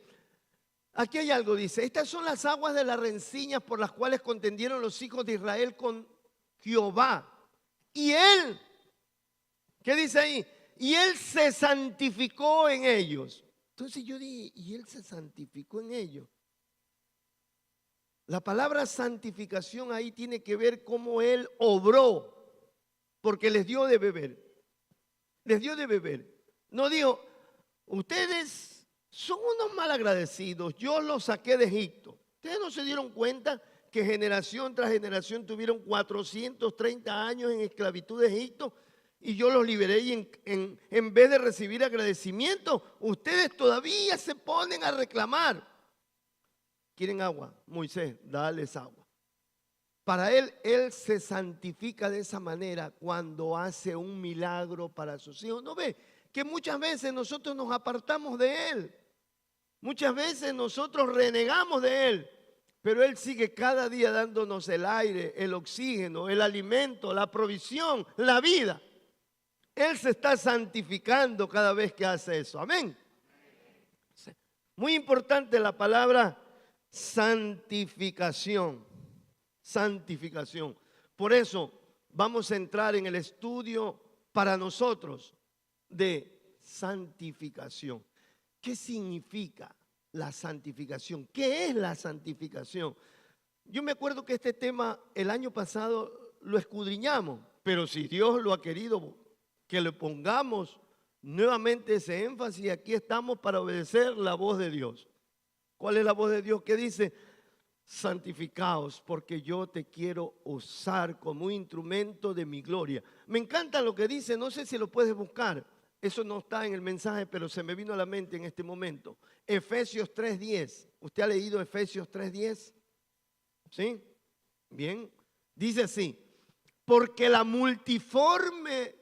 aquí hay algo, dice, estas son las aguas de las rencillas por las cuales contendieron los hijos de Israel con Jehová. Y él, ¿qué dice ahí? Y él se santificó en ellos. Entonces yo dije, y él se santificó en ellos. La palabra santificación ahí tiene que ver cómo él obró. Porque les dio de beber. Les dio de beber. No dijo, ustedes son unos malagradecidos. Yo los saqué de Egipto. Ustedes no se dieron cuenta que generación tras generación tuvieron 430 años en esclavitud de Egipto. Y yo los liberé y en vez de recibir agradecimiento, ustedes todavía se ponen a reclamar. ¿Quieren agua? Moisés, dales agua. Para él se santifica de esa manera cuando hace un milagro para sus hijos. ¿No ve que muchas veces nosotros nos apartamos de él? Muchas veces nosotros renegamos de él, pero él sigue cada día dándonos el aire, el oxígeno, el alimento, la provisión, la vida. Él se está santificando cada vez que hace eso. Amén. Muy importante la palabra santificación. Santificación. Por eso vamos a entrar en el estudio para nosotros de santificación. ¿Qué significa la santificación? ¿Qué es la santificación? Yo me acuerdo que este tema el año pasado lo escudriñamos, pero si Dios lo ha querido que le pongamos nuevamente ese énfasis, aquí estamos para obedecer la voz de Dios. ¿Cuál es la voz de Dios? Que dice, santificaos porque yo te quiero usar como un instrumento de mi gloria. Me encanta lo que dice, no sé si lo puedes buscar. Eso no está en el mensaje, pero se me vino a la mente en este momento. Efesios 3:10. ¿Usted ha leído Efesios 3:10? ¿Sí? Bien. Dice así, porque la multiforme,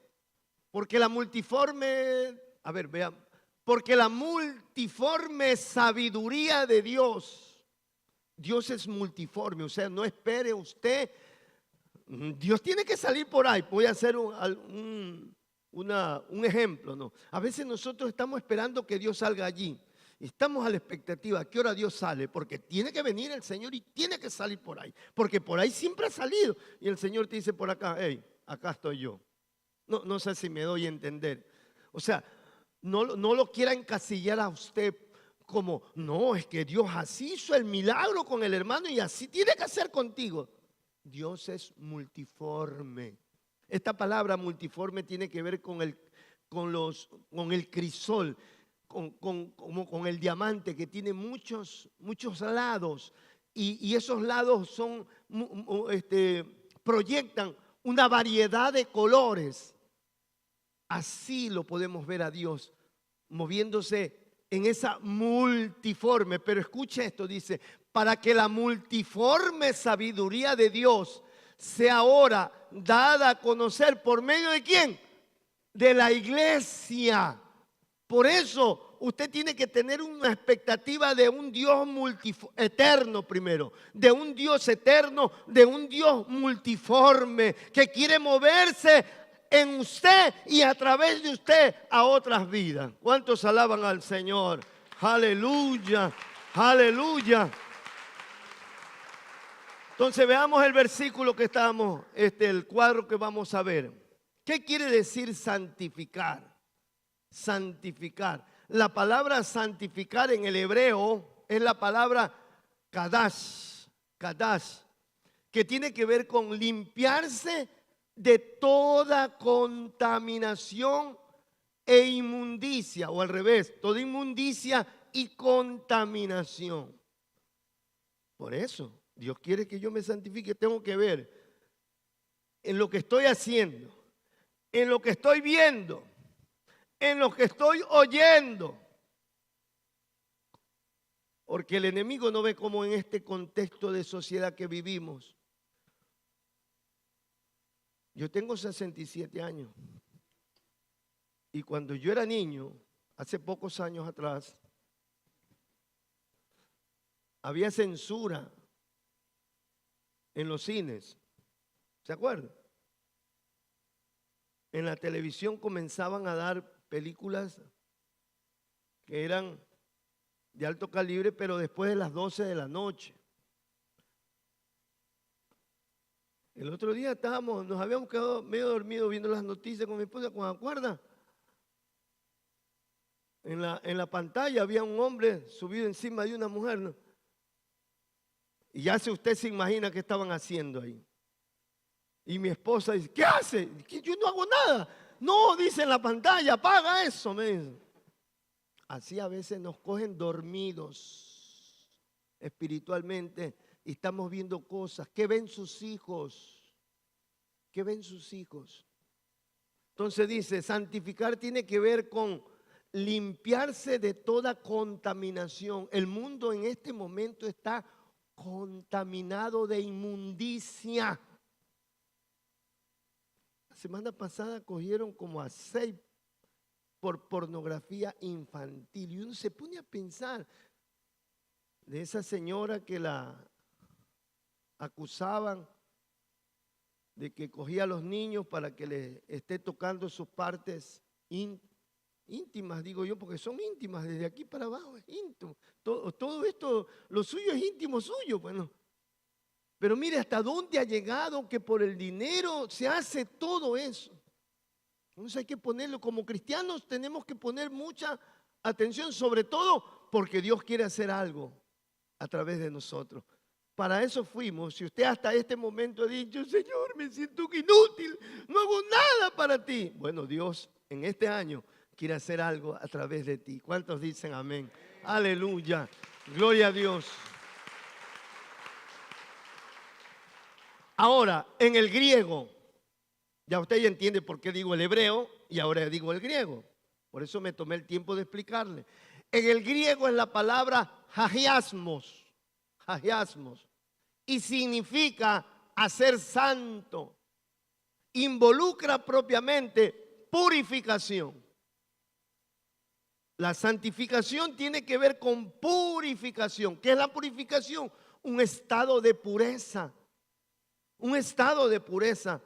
a ver, vean, porque la multiforme sabiduría de Dios. Dios es multiforme, o sea, no espere usted, Dios tiene que salir por ahí. Voy a hacer un ejemplo, ¿no? A veces nosotros estamos esperando que Dios salga allí. Estamos a la expectativa, ¿a qué hora Dios sale? Porque tiene que venir el Señor y tiene que salir por ahí. Porque por ahí siempre ha salido. Y el Señor te dice por acá, hey, acá estoy yo. No sé si me doy a entender. O sea, no lo quiera encasillar a usted como, no, es que Dios así hizo el milagro con el hermano y así tiene que hacer contigo. Dios es multiforme. Esta palabra multiforme tiene que ver con el crisol, como con el diamante que tiene muchos lados. Y esos lados proyectan una variedad de colores. Así lo podemos ver a Dios, moviéndose en esa multiforme. Pero escuche esto, dice, para que la multiforme sabiduría de Dios sea ahora dada a conocer por medio de ¿quién? De la iglesia. Por eso usted tiene que tener una expectativa de un Dios eterno primero, de un Dios eterno, de un Dios multiforme que quiere moverse en usted y a través de usted a otras vidas. ¿Cuántos alaban al Señor? Aleluya, aleluya. Entonces veamos el versículo que estamos, el cuadro que vamos a ver. ¿Qué quiere decir santificar? Santificar. La palabra santificar en el hebreo es la palabra kadash, kadash, que tiene que ver con limpiarse de toda contaminación e inmundicia, o al revés, toda inmundicia y contaminación. Por eso, Dios quiere que yo me santifique. Tengo que ver en lo que estoy haciendo, en lo que estoy viendo, en lo que estoy oyendo. Porque el enemigo no ve cómo en este contexto de sociedad que vivimos. Yo tengo 67 años. Y cuando yo era niño, hace pocos años atrás, había censura en los cines. ¿Se acuerdan? En la televisión comenzaban a dar películas que eran de alto calibre, pero después de las 12 de la noche. El otro día nos habíamos quedado medio dormidos viendo las noticias con mi esposa, ¿se acuerdan? En la pantalla había un hombre subido encima de una mujer, ¿no? Y ya usted se imagina qué estaban haciendo ahí. Y mi esposa dice, ¿qué hace? Yo no hago nada. No, dice en la pantalla, apaga eso, me dice. Así a veces nos cogen dormidos espiritualmente y estamos viendo cosas. ¿Qué ven sus hijos? ¿Qué ven sus hijos? Entonces dice, santificar tiene que ver con limpiarse de toda contaminación. El mundo en este momento está contaminado de inmundicia. La semana pasada cogieron como a 6 por pornografía infantil. Y uno se pone a pensar de esa señora que la acusaban de que cogía a los niños para que le esté tocando sus partes íntimas, digo yo, porque son íntimas, desde aquí para abajo es íntimo. Todo esto, lo suyo es íntimo suyo, bueno. Pero mire hasta dónde ha llegado que por el dinero se hace todo eso. Entonces hay que ponerlo, como cristianos tenemos que poner mucha atención, sobre todo porque Dios quiere hacer algo a través de nosotros. Para eso fuimos. Si usted hasta este momento ha dicho, Señor, me siento inútil, no hago nada para ti. Bueno, Dios en este año quiere hacer algo a través de ti. ¿Cuántos dicen amén? Aleluya. Gloria a Dios. Ahora, en el griego, ya usted ya entiende por qué digo el hebreo y ahora digo el griego. Por eso me tomé el tiempo de explicarle. En el griego es la palabra hagiasmos, hagiasmos, y significa hacer santo. Involucra propiamente purificación. La santificación tiene que ver con purificación. ¿Qué es la purificación? Un estado de pureza. Un estado de pureza.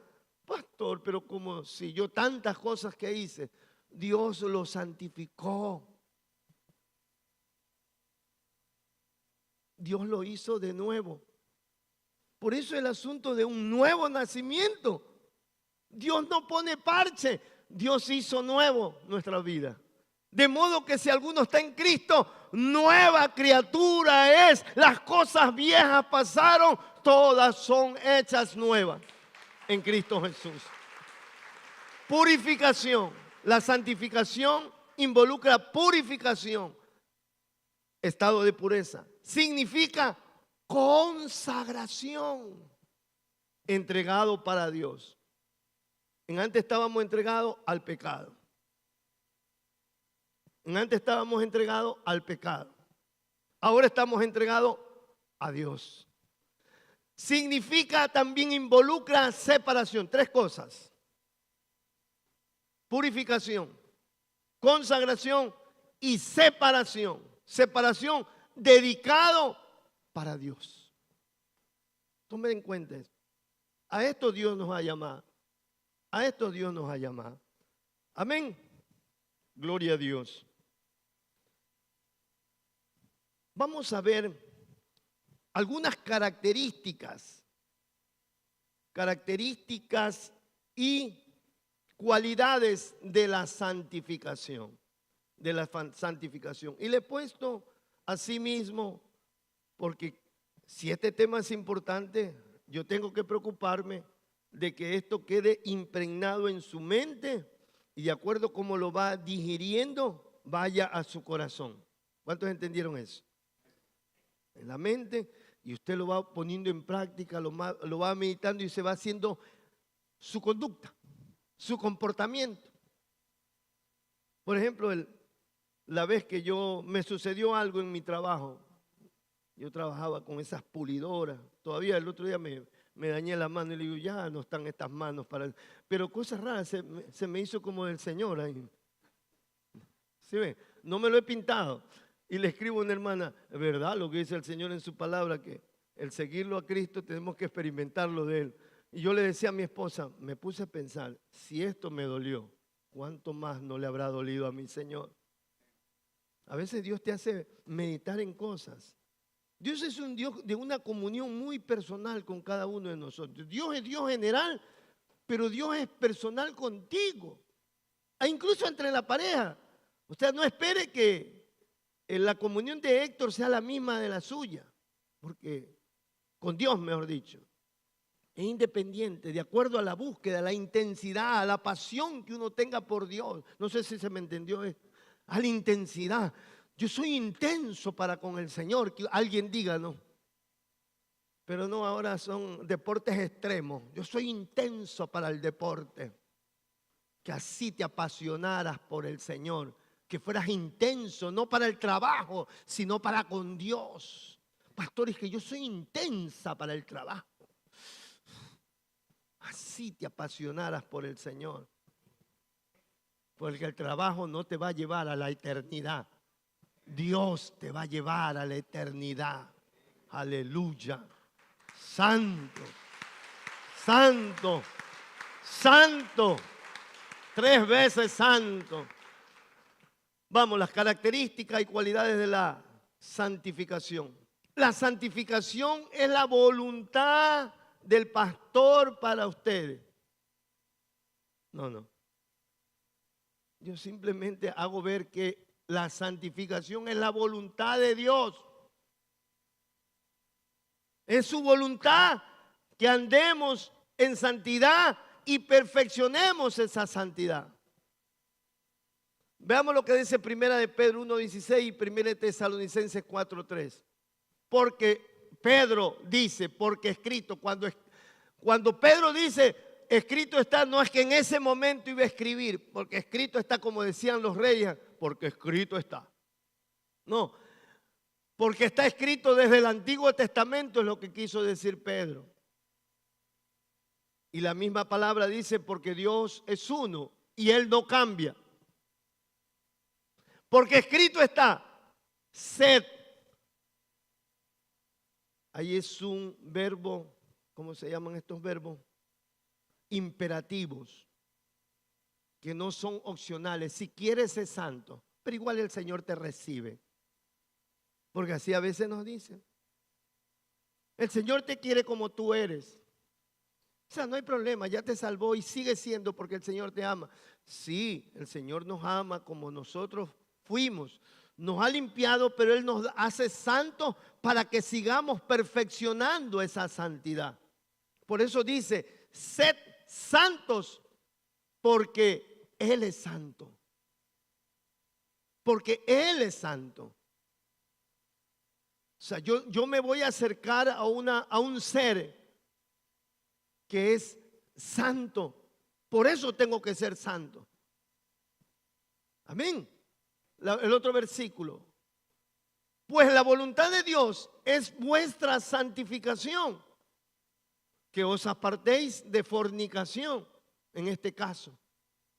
Pastor, pero como si yo tantas cosas que hice, Dios lo santificó. Dios lo hizo de nuevo. Por eso el asunto de un nuevo nacimiento. Dios no pone parche, Dios hizo nuevo nuestra vida. De modo que si alguno está en Cristo, nueva criatura es. Las cosas viejas pasaron, todas son hechas nuevas en Cristo Jesús. Purificación. La santificación involucra purificación. Estado de pureza. Significa consagración. Entregado para Dios. Antes estábamos entregados al pecado. Antes estábamos entregados al pecado. Ahora estamos entregados a Dios. Significa, también involucra separación. Tres cosas. Purificación, consagración y separación. Separación dedicado para Dios. Tomen en cuenta eso. A esto Dios nos ha llamado. A esto Dios nos ha llamado. Amén. Gloria a Dios. Vamos a ver algunas características y cualidades de la santificación. Y le he puesto así mismo, porque si este tema es importante, yo tengo que preocuparme de que esto quede impregnado en su mente y de acuerdo a cómo lo va digiriendo, vaya a su corazón. ¿Cuántos entendieron eso? En la mente, y usted lo va poniendo en práctica, lo va meditando y se va haciendo su conducta, su comportamiento. Por ejemplo, la vez que me sucedió algo en mi trabajo, yo trabajaba con esas pulidoras, todavía el otro día me dañé la mano y le digo, ya no están estas manos para... Pero cosas raras, se me hizo como del Señor ahí. ¿Sí ve? No me lo he pintado. Y le escribo a una hermana, es verdad lo que dice el Señor en su palabra, que el seguirlo a Cristo tenemos que experimentarlo de Él. Y yo le decía a mi esposa, me puse a pensar, si esto me dolió, ¿cuánto más no le habrá dolido a mi Señor? A veces Dios te hace meditar en cosas. Dios es un Dios de una comunión muy personal con cada uno de nosotros. Dios es Dios general, pero Dios es personal contigo. E incluso entre la pareja. O sea, no espere que la comunión de Héctor sea la misma de la suya. Porque con Dios, mejor dicho. Es independiente, de acuerdo a la búsqueda, a la intensidad, a la pasión que uno tenga por Dios. No sé si se me entendió esto. A la intensidad. Yo soy intenso para con el Señor. Que alguien diga, no. Pero no, ahora son deportes extremos. Yo soy intenso para el deporte. Que así te apasionaras por el Señor. Que fueras intenso, no para el trabajo, sino para con Dios. Pastor, es que yo soy intensa para el trabajo. Así te apasionaras por el Señor. Porque el trabajo no te va a llevar a la eternidad. Dios te va a llevar a la eternidad. Aleluya. Santo, santo, santo. 3 veces santo. Vamos, las características y cualidades de la santificación. La santificación es la voluntad del pastor para ustedes. No. Yo simplemente hago ver que la santificación es la voluntad de Dios. Es su voluntad que andemos en santidad y perfeccionemos esa santidad. Veamos lo que dice Primera de Pedro 1:16 y Primera de Tesalonicenses 4:3. Porque Pedro dice, porque escrito, cuando Pedro dice, escrito está, no es que en ese momento iba a escribir, porque escrito está, como decían los reyes, porque escrito está. No, porque está escrito desde el Antiguo Testamento, es lo que quiso decir Pedro. Y la misma palabra dice, porque Dios es uno y Él no cambia. Porque escrito está, sed. Ahí es un verbo, ¿cómo se llaman estos verbos? Imperativos, que no son opcionales. Si quieres ser santo, pero igual el Señor te recibe. Porque así a veces nos dicen. El Señor te quiere como tú eres. O sea, no hay problema, ya te salvó y sigue siendo porque el Señor te ama. Sí, el Señor nos ama como nosotros fuimos. Nos ha limpiado, pero Él nos hace santos para que sigamos perfeccionando esa santidad. Por eso dice, sed santos porque Él es santo. Porque Él es santo. O sea, yo me voy a acercar a un ser que es santo. Por eso tengo que ser santo. Amén. El otro versículo. Pues la voluntad de Dios es vuestra santificación, que os apartéis de fornicación, en este caso.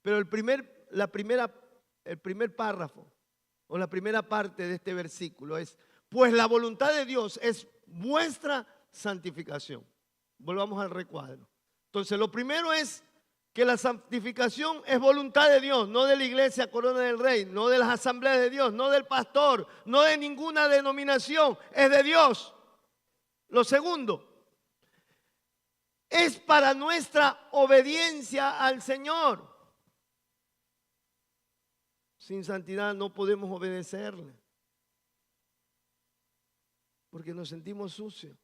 Pero el primer párrafo o la primera parte de este versículo es: pues la voluntad de Dios es vuestra santificación. Volvamos al recuadro. Entonces, lo primero es que la santificación es voluntad de Dios, no de la iglesia Corona del Rey, no de las asambleas de Dios, no del pastor, no de ninguna denominación, es de Dios. Lo segundo, es para nuestra obediencia al Señor. Sin santidad no podemos obedecerle, porque nos sentimos sucios.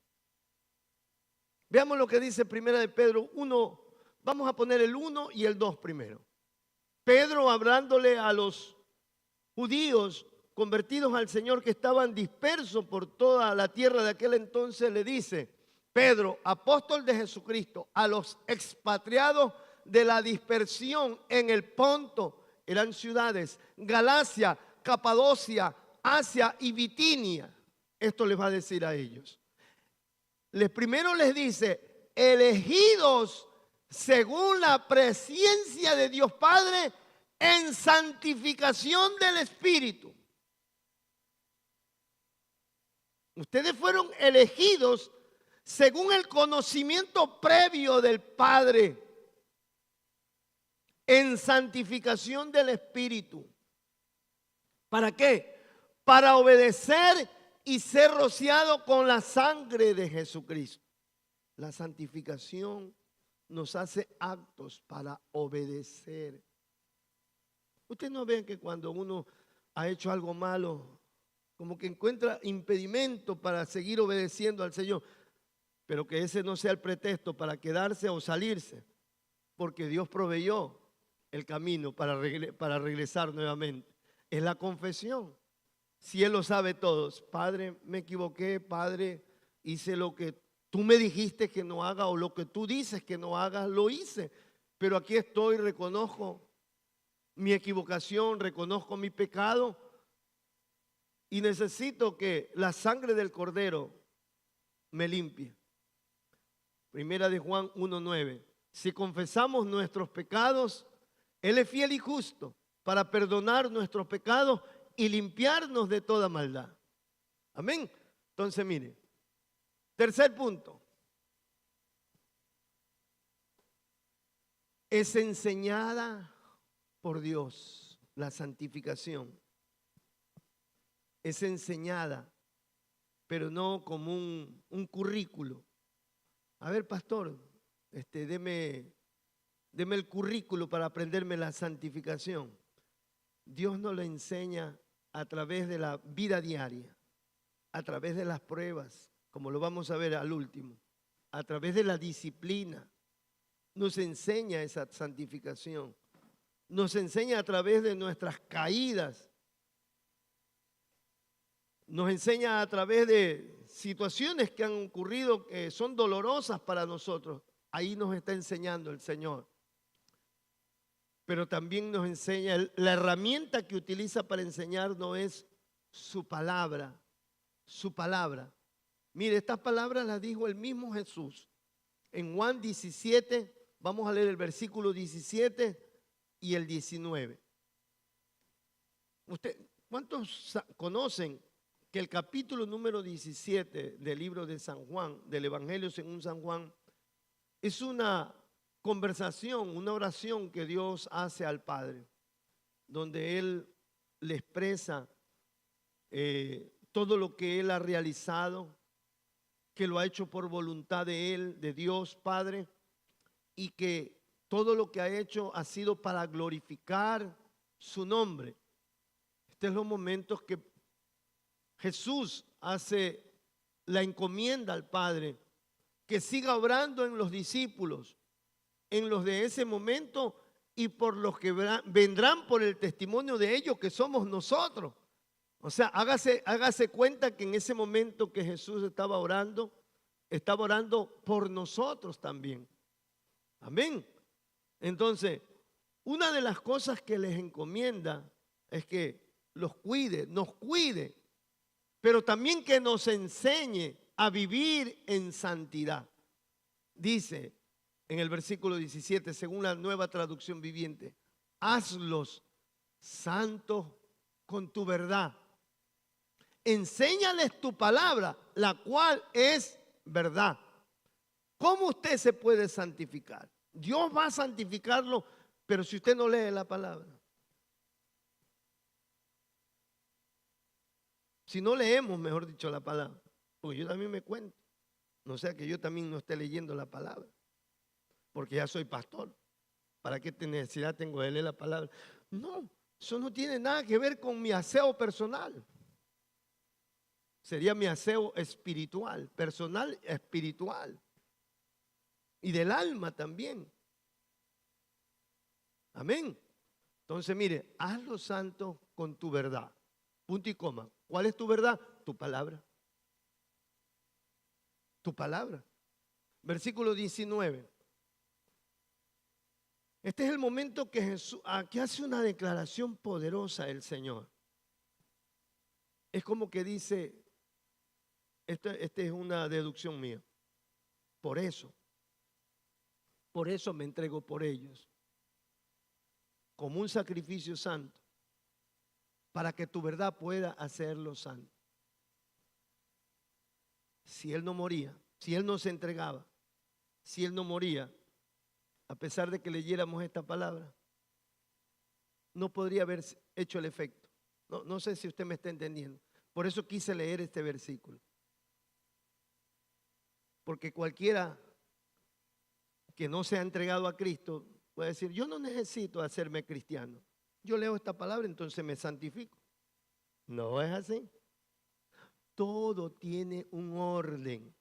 Veamos lo que dice Primera de Pedro 1. Vamos a poner el 1 y el 2 primero. Pedro, hablándole a los judíos convertidos al Señor que estaban dispersos por toda la tierra de aquel entonces, le dice: Pedro, apóstol de Jesucristo, a los expatriados de la dispersión en el Ponto, eran ciudades, Galacia, Capadocia, Asia y Bitinia. Esto les va a decir a ellos. Primero les dice: elegidos según la presencia de Dios Padre en santificación del Espíritu. Ustedes fueron elegidos según el conocimiento previo del Padre en santificación del Espíritu. ¿Para qué? Para obedecer y ser rociado con la sangre de Jesucristo. La santificación nos hace actos para obedecer. Ustedes no ven que cuando uno ha hecho algo malo, como que encuentra impedimento para seguir obedeciendo al Señor, pero que ese no sea el pretexto para quedarse o salirse, porque Dios proveyó el camino para regresar nuevamente. Es la confesión. Si Él lo sabe todo: Padre, me equivoqué, Padre, hice lo que tú me dijiste que no haga, o lo que tú dices que no hagas, lo hice. Pero aquí estoy, reconozco mi equivocación, reconozco mi pecado y necesito que la sangre del Cordero me limpie. Primera de Juan 1:9. Si confesamos nuestros pecados, Él es fiel y justo para perdonar nuestros pecados y limpiarnos de toda maldad. Amén. Entonces, mire. Tercer punto. Es enseñada por Dios la santificación. Es enseñada, pero no como un currículo. A ver, pastor, deme el currículo para aprenderme la santificación. Dios nos la enseña a través de la vida diaria, a través de las pruebas, como lo vamos a ver al último, a través de la disciplina. Nos enseña esa santificación. Nos enseña a través de nuestras caídas. Nos enseña a través de situaciones que han ocurrido que son dolorosas para nosotros. Ahí nos está enseñando el Señor. Pero también nos enseña, la herramienta que utiliza para enseñarnos es su palabra. Su palabra. Mire, estas palabras las dijo el mismo Jesús. En Juan 17, vamos a leer el versículo 17 y el 19. ¿Cuántos conocen que el capítulo número 17 del libro de San Juan, del Evangelio según San Juan, es una conversación, una oración que Dios hace al Padre, donde Él le expresa todo lo que Él ha realizado, que lo ha hecho por voluntad de Él, de Dios Padre, y que todo lo que ha hecho ha sido para glorificar su nombre. Estos son los momentos que Jesús hace la encomienda al Padre, que siga obrando en los discípulos, en los de ese momento y por los que vendrán por el testimonio de ellos, que somos nosotros. O sea, hágase cuenta que en ese momento que Jesús estaba orando por nosotros también. Amén. Entonces, una de las cosas que les encomienda es que los cuide, nos cuide, pero también que nos enseñe a vivir en santidad. Dice en el versículo 17, según la Nueva Traducción Viviente, hazlos santos con tu verdad. Enséñales tu palabra, la cual es verdad. ¿Cómo usted se puede santificar? Dios va a santificarlo, pero si usted no lee la palabra. Si no leemos, mejor dicho, la palabra. Porque yo también me cuento. No sea que yo también no esté leyendo la palabra. Porque ya soy pastor. ¿Para qué necesidad tengo de leer la palabra? No, eso no tiene nada que ver con mi aseo personal. Sería mi aseo espiritual, personal, espiritual. Y del alma también. Amén. Entonces, mire, hazlo santo con tu verdad. Punto y coma. ¿Cuál es tu verdad? Tu palabra. Tu palabra. Versículo 19. Este es el momento que Jesús, aquí hace una declaración poderosa el Señor. Es como que dice, esta es una deducción mía. Por eso me entrego por ellos, como un sacrificio santo, para que tu verdad pueda hacerlo santo. Si Él no moría, si Él no se entregaba, si Él no moría, a pesar de que leyéramos esta palabra, no podría haber hecho el efecto. No sé si usted me está entendiendo. Por eso quise leer este versículo. Porque cualquiera que no se ha entregado a Cristo puede decir, yo no necesito hacerme cristiano. Yo leo esta palabra, entonces me santifico. No es así. Todo tiene un orden.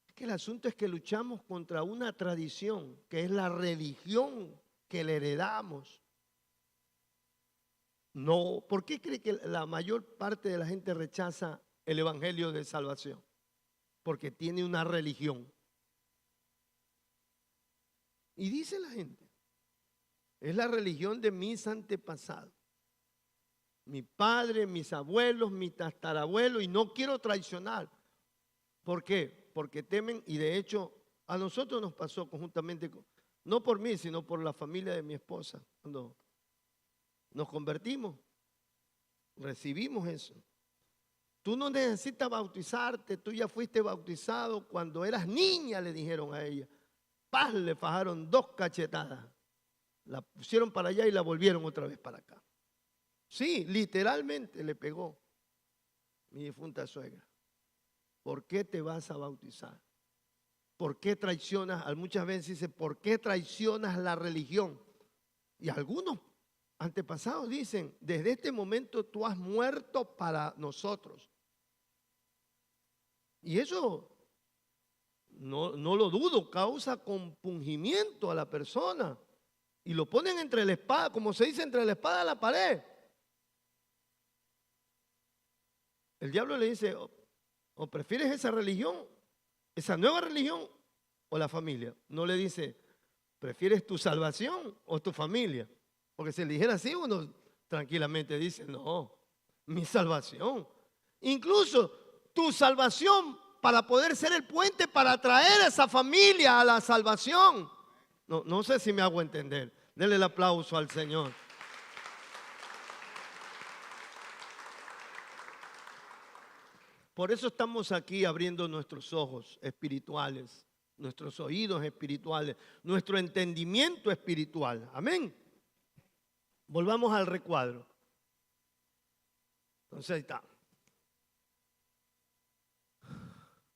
Es que el asunto es que luchamos contra una tradición, que es la religión que le heredamos. No, ¿por qué cree que la mayor parte de la gente rechaza el evangelio de salvación? Porque tiene una religión. Y dice la gente, es la religión de mis antepasados. Mi padre, mis abuelos, mi tatarabuelo, y no quiero traicionar. ¿Por qué? Porque temen, y de hecho a nosotros nos pasó conjuntamente, no por mí, sino por la familia de mi esposa. Cuando nos convertimos, recibimos eso. Tú no necesitas bautizarte, tú ya fuiste bautizado cuando eras niña, le dijeron a ella. Paz, le fajaron 2 cachetadas. La pusieron para allá y la volvieron otra vez para acá. Sí, literalmente le pegó mi difunta suegra. ¿Por qué te vas a bautizar? ¿Por qué traicionas? Muchas veces dice, ¿por qué traicionas la religión? Y algunos antepasados dicen, desde este momento tú has muerto para nosotros. Y eso, no lo dudo, causa compungimiento a la persona. Y lo ponen entre la espada, como se dice, entre la espada y la pared. El diablo le dice, o prefieres esa religión, esa nueva religión, o la familia. No le dice, ¿prefieres tu salvación o tu familia? Porque si le dijera así, uno tranquilamente dice, no, mi salvación. Incluso tu salvación para poder ser el puente para traer a esa familia a la salvación. No sé si me hago entender. Denle el aplauso al Señor. Por eso estamos aquí abriendo nuestros ojos espirituales, nuestros oídos espirituales, nuestro entendimiento espiritual. Amén. Volvamos al recuadro. Entonces ahí está.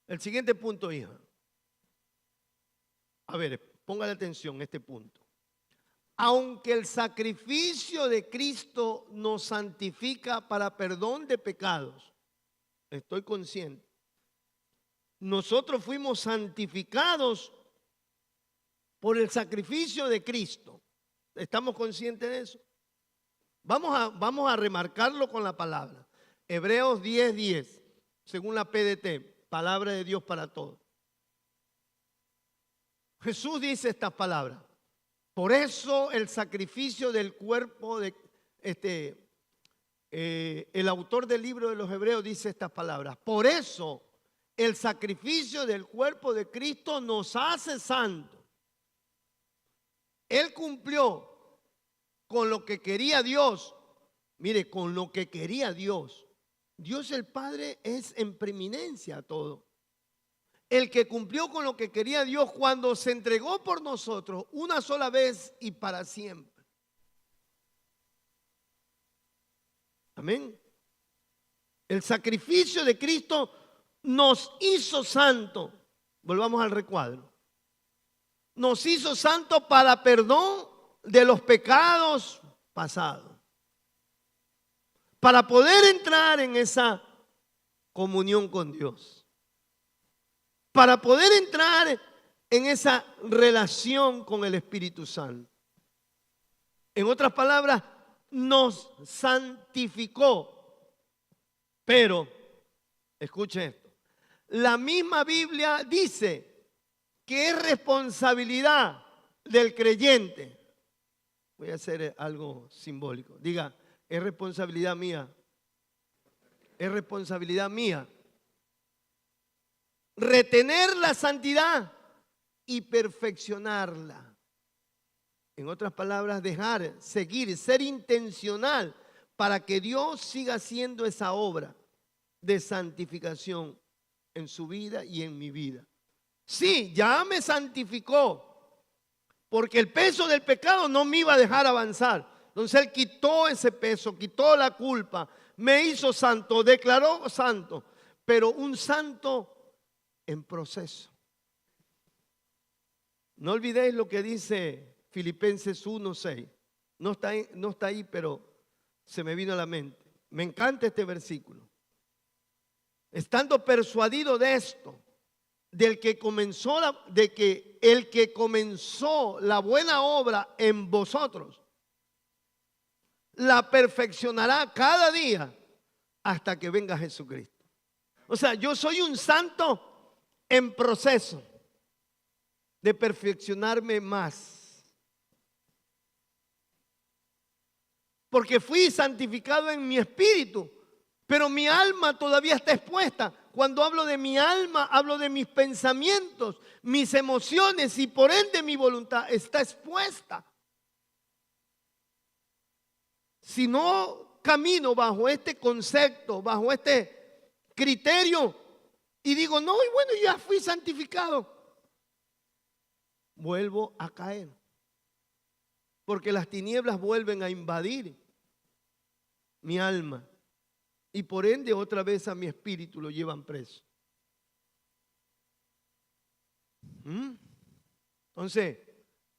El siguiente punto, hija. A ver, póngale atención a este punto. Aunque el sacrificio de Cristo nos santifica para perdón de pecados, estoy consciente. Nosotros fuimos santificados por el sacrificio de Cristo. ¿Estamos conscientes de eso? Vamos a remarcarlo con la palabra. Hebreos 10:10, según la PDT, palabra de Dios para todos. Jesús dice estas palabras. Por eso el sacrificio del cuerpo de el autor del libro de los Hebreos dice estas palabras. Por eso el sacrificio del cuerpo de Cristo nos hace santos. Él cumplió con lo que quería Dios. Mire, con lo que quería Dios. Dios el Padre es en preeminencia todo. El que cumplió con lo que quería Dios cuando se entregó por nosotros una sola vez y para siempre. Amén. El sacrificio de Cristo nos hizo santos. Volvamos al recuadro. Nos hizo santos para perdón de los pecados pasados. Para poder entrar en esa comunión con Dios. Para poder entrar en esa relación con el Espíritu Santo. En otras palabras, nos santificó. Pero, escuche esto, la misma Biblia dice que es responsabilidad del creyente. Voy a hacer algo simbólico. Diga, es responsabilidad mía. Es responsabilidad mía retener la santidad y perfeccionarla. En otras palabras, dejar, seguir, ser intencional para que Dios siga haciendo esa obra de santificación en su vida y en mi vida. Sí, ya me santificó, porque el peso del pecado no me iba a dejar avanzar. Entonces Él quitó ese peso, quitó la culpa, me hizo santo, declaró santo, pero un santo en proceso. No olvidéis lo que dice Filipenses 1:6. No está ahí, pero se me vino a la mente. Me encanta este versículo. Estando persuadido de esto, de que el que comenzó la buena obra en vosotros, la perfeccionará cada día hasta que venga Jesucristo. O sea, yo soy un santo en proceso de perfeccionarme más. Porque fui santificado en mi espíritu, pero mi alma todavía está expuesta. Cuando hablo de mi alma, hablo de mis pensamientos, mis emociones y por ende mi voluntad está expuesta. Si no camino bajo este concepto, bajo este criterio, y digo, no, y bueno, ya fui santificado, vuelvo a caer. Porque las tinieblas vuelven a invadir mi alma. Y por ende otra vez a mi espíritu lo llevan preso. Entonces,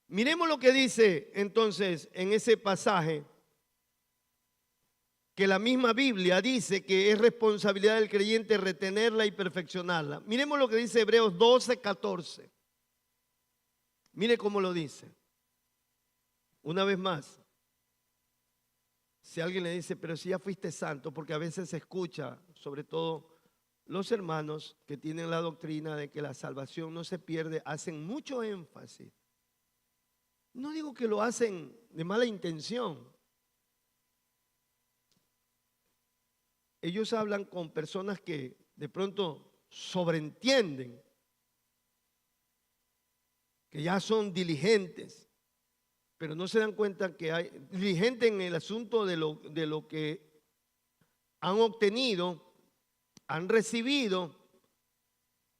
miremos lo que dice entonces en ese pasaje, que la misma Biblia dice que es responsabilidad del creyente retenerla y perfeccionarla. Miremos lo que dice Hebreos 12:14. Mire cómo lo dice. Una vez más, si alguien le dice, pero si ya fuiste santo, porque a veces se escucha, sobre todo los hermanos que tienen la doctrina de que la salvación no se pierde, hacen mucho énfasis. No digo que lo hacen de mala intención. Ellos hablan con personas que de pronto sobreentienden, que ya son diligentes, pero no se dan cuenta que hay diligentes en el asunto de lo que han obtenido, han recibido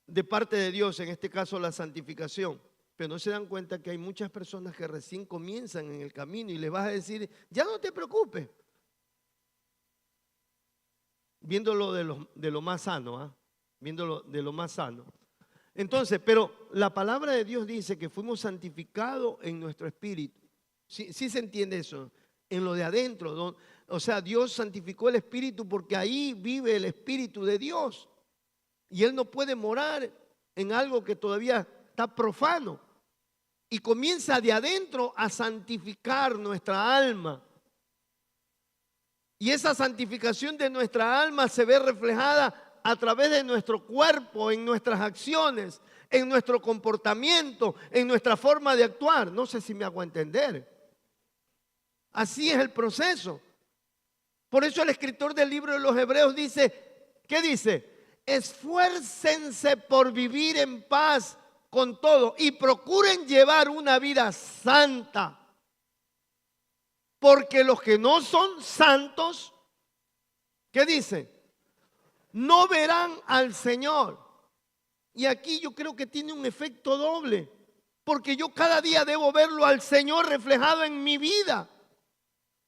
de parte de Dios, en este caso la santificación. Pero no se dan cuenta que hay muchas personas que recién comienzan en el camino y les vas a decir, ya no te preocupes. Viéndolo de lo más sano, viéndolo de lo más sano. Entonces, pero la palabra de Dios dice que fuimos santificados en nuestro espíritu. ¿Sí se entiende eso? En lo de adentro. O sea, Dios santificó el espíritu porque ahí vive el espíritu de Dios. Y Él no puede morar en algo que todavía está profano. y comienza de adentro a santificar nuestra alma. Y esa santificación de nuestra alma se ve reflejada a través de nuestro cuerpo, en nuestras acciones, en nuestro comportamiento, en nuestra forma de actuar. No sé si me hago entender. Así es el proceso. Por eso el escritor del libro de los Hebreos dice, ¿qué dice? Esfuércense por vivir en paz con todo y procuren llevar una vida santa. Porque los que no son santos, ¿qué dice? No verán al Señor. Y aquí yo creo que tiene un efecto doble, porque yo cada día debo verlo al Señor reflejado en mi vida.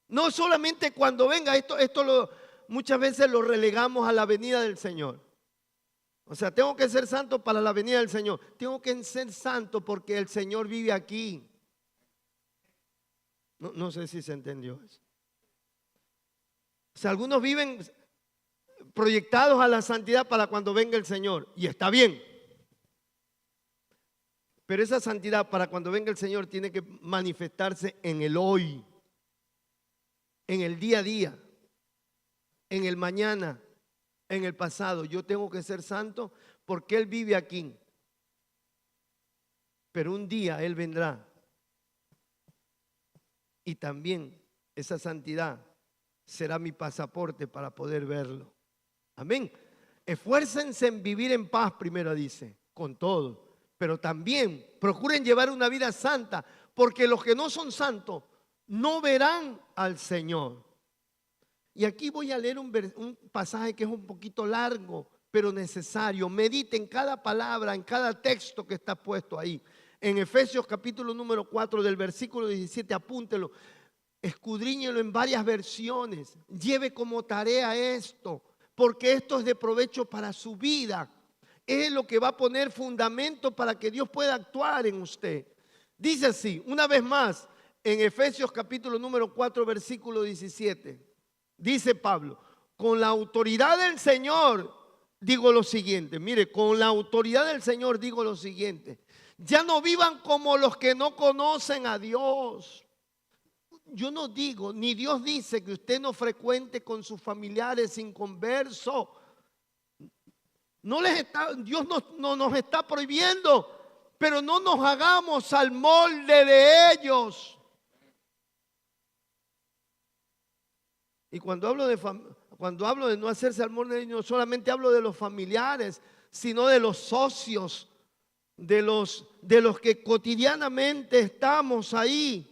No solamente cuando venga, muchas veces lo relegamos a la venida del Señor. O sea, tengo que ser santo para la venida del Señor. Tengo que ser santo porque el Señor vive aquí. No sé si se entendió eso. O sea, algunos viven proyectados a la santidad para cuando venga el Señor. Y está bien. Pero esa santidad para cuando venga el Señor tiene que manifestarse en el hoy, en el día a día, en el mañana, en el pasado. Yo tengo que ser santo porque Él vive aquí. Pero un día Él vendrá. Y también esa santidad será mi pasaporte para poder verlo. Amén. Esfuércense en vivir en paz, primero dice, con todo. Pero también procuren llevar una vida santa, porque los que no son santos no verán al Señor. Y aquí voy a leer un pasaje que es un poquito largo, pero necesario. Mediten cada palabra, en cada texto que está puesto ahí. En Efesios capítulo número 4 del versículo 17, apúntelo, escudriñelo en varias versiones, lleve como tarea esto, porque esto es de provecho para su vida. Es lo que va a poner fundamento para que Dios pueda actuar en usted. Dice así, una vez más, en Efesios capítulo número 4, versículo 17, dice Pablo, con la autoridad del Señor digo lo siguiente, mire, con la autoridad del Señor digo lo siguiente. Ya no vivan como los que no conocen a Dios. Yo no digo, ni Dios dice que usted no frecuente con sus familiares inconversos. Dios no nos está prohibiendo, pero no nos hagamos al molde de ellos. Y cuando hablo de no hacerse al molde de ellos, no solamente hablo de los familiares, sino de los socios, de los que cotidianamente estamos ahí.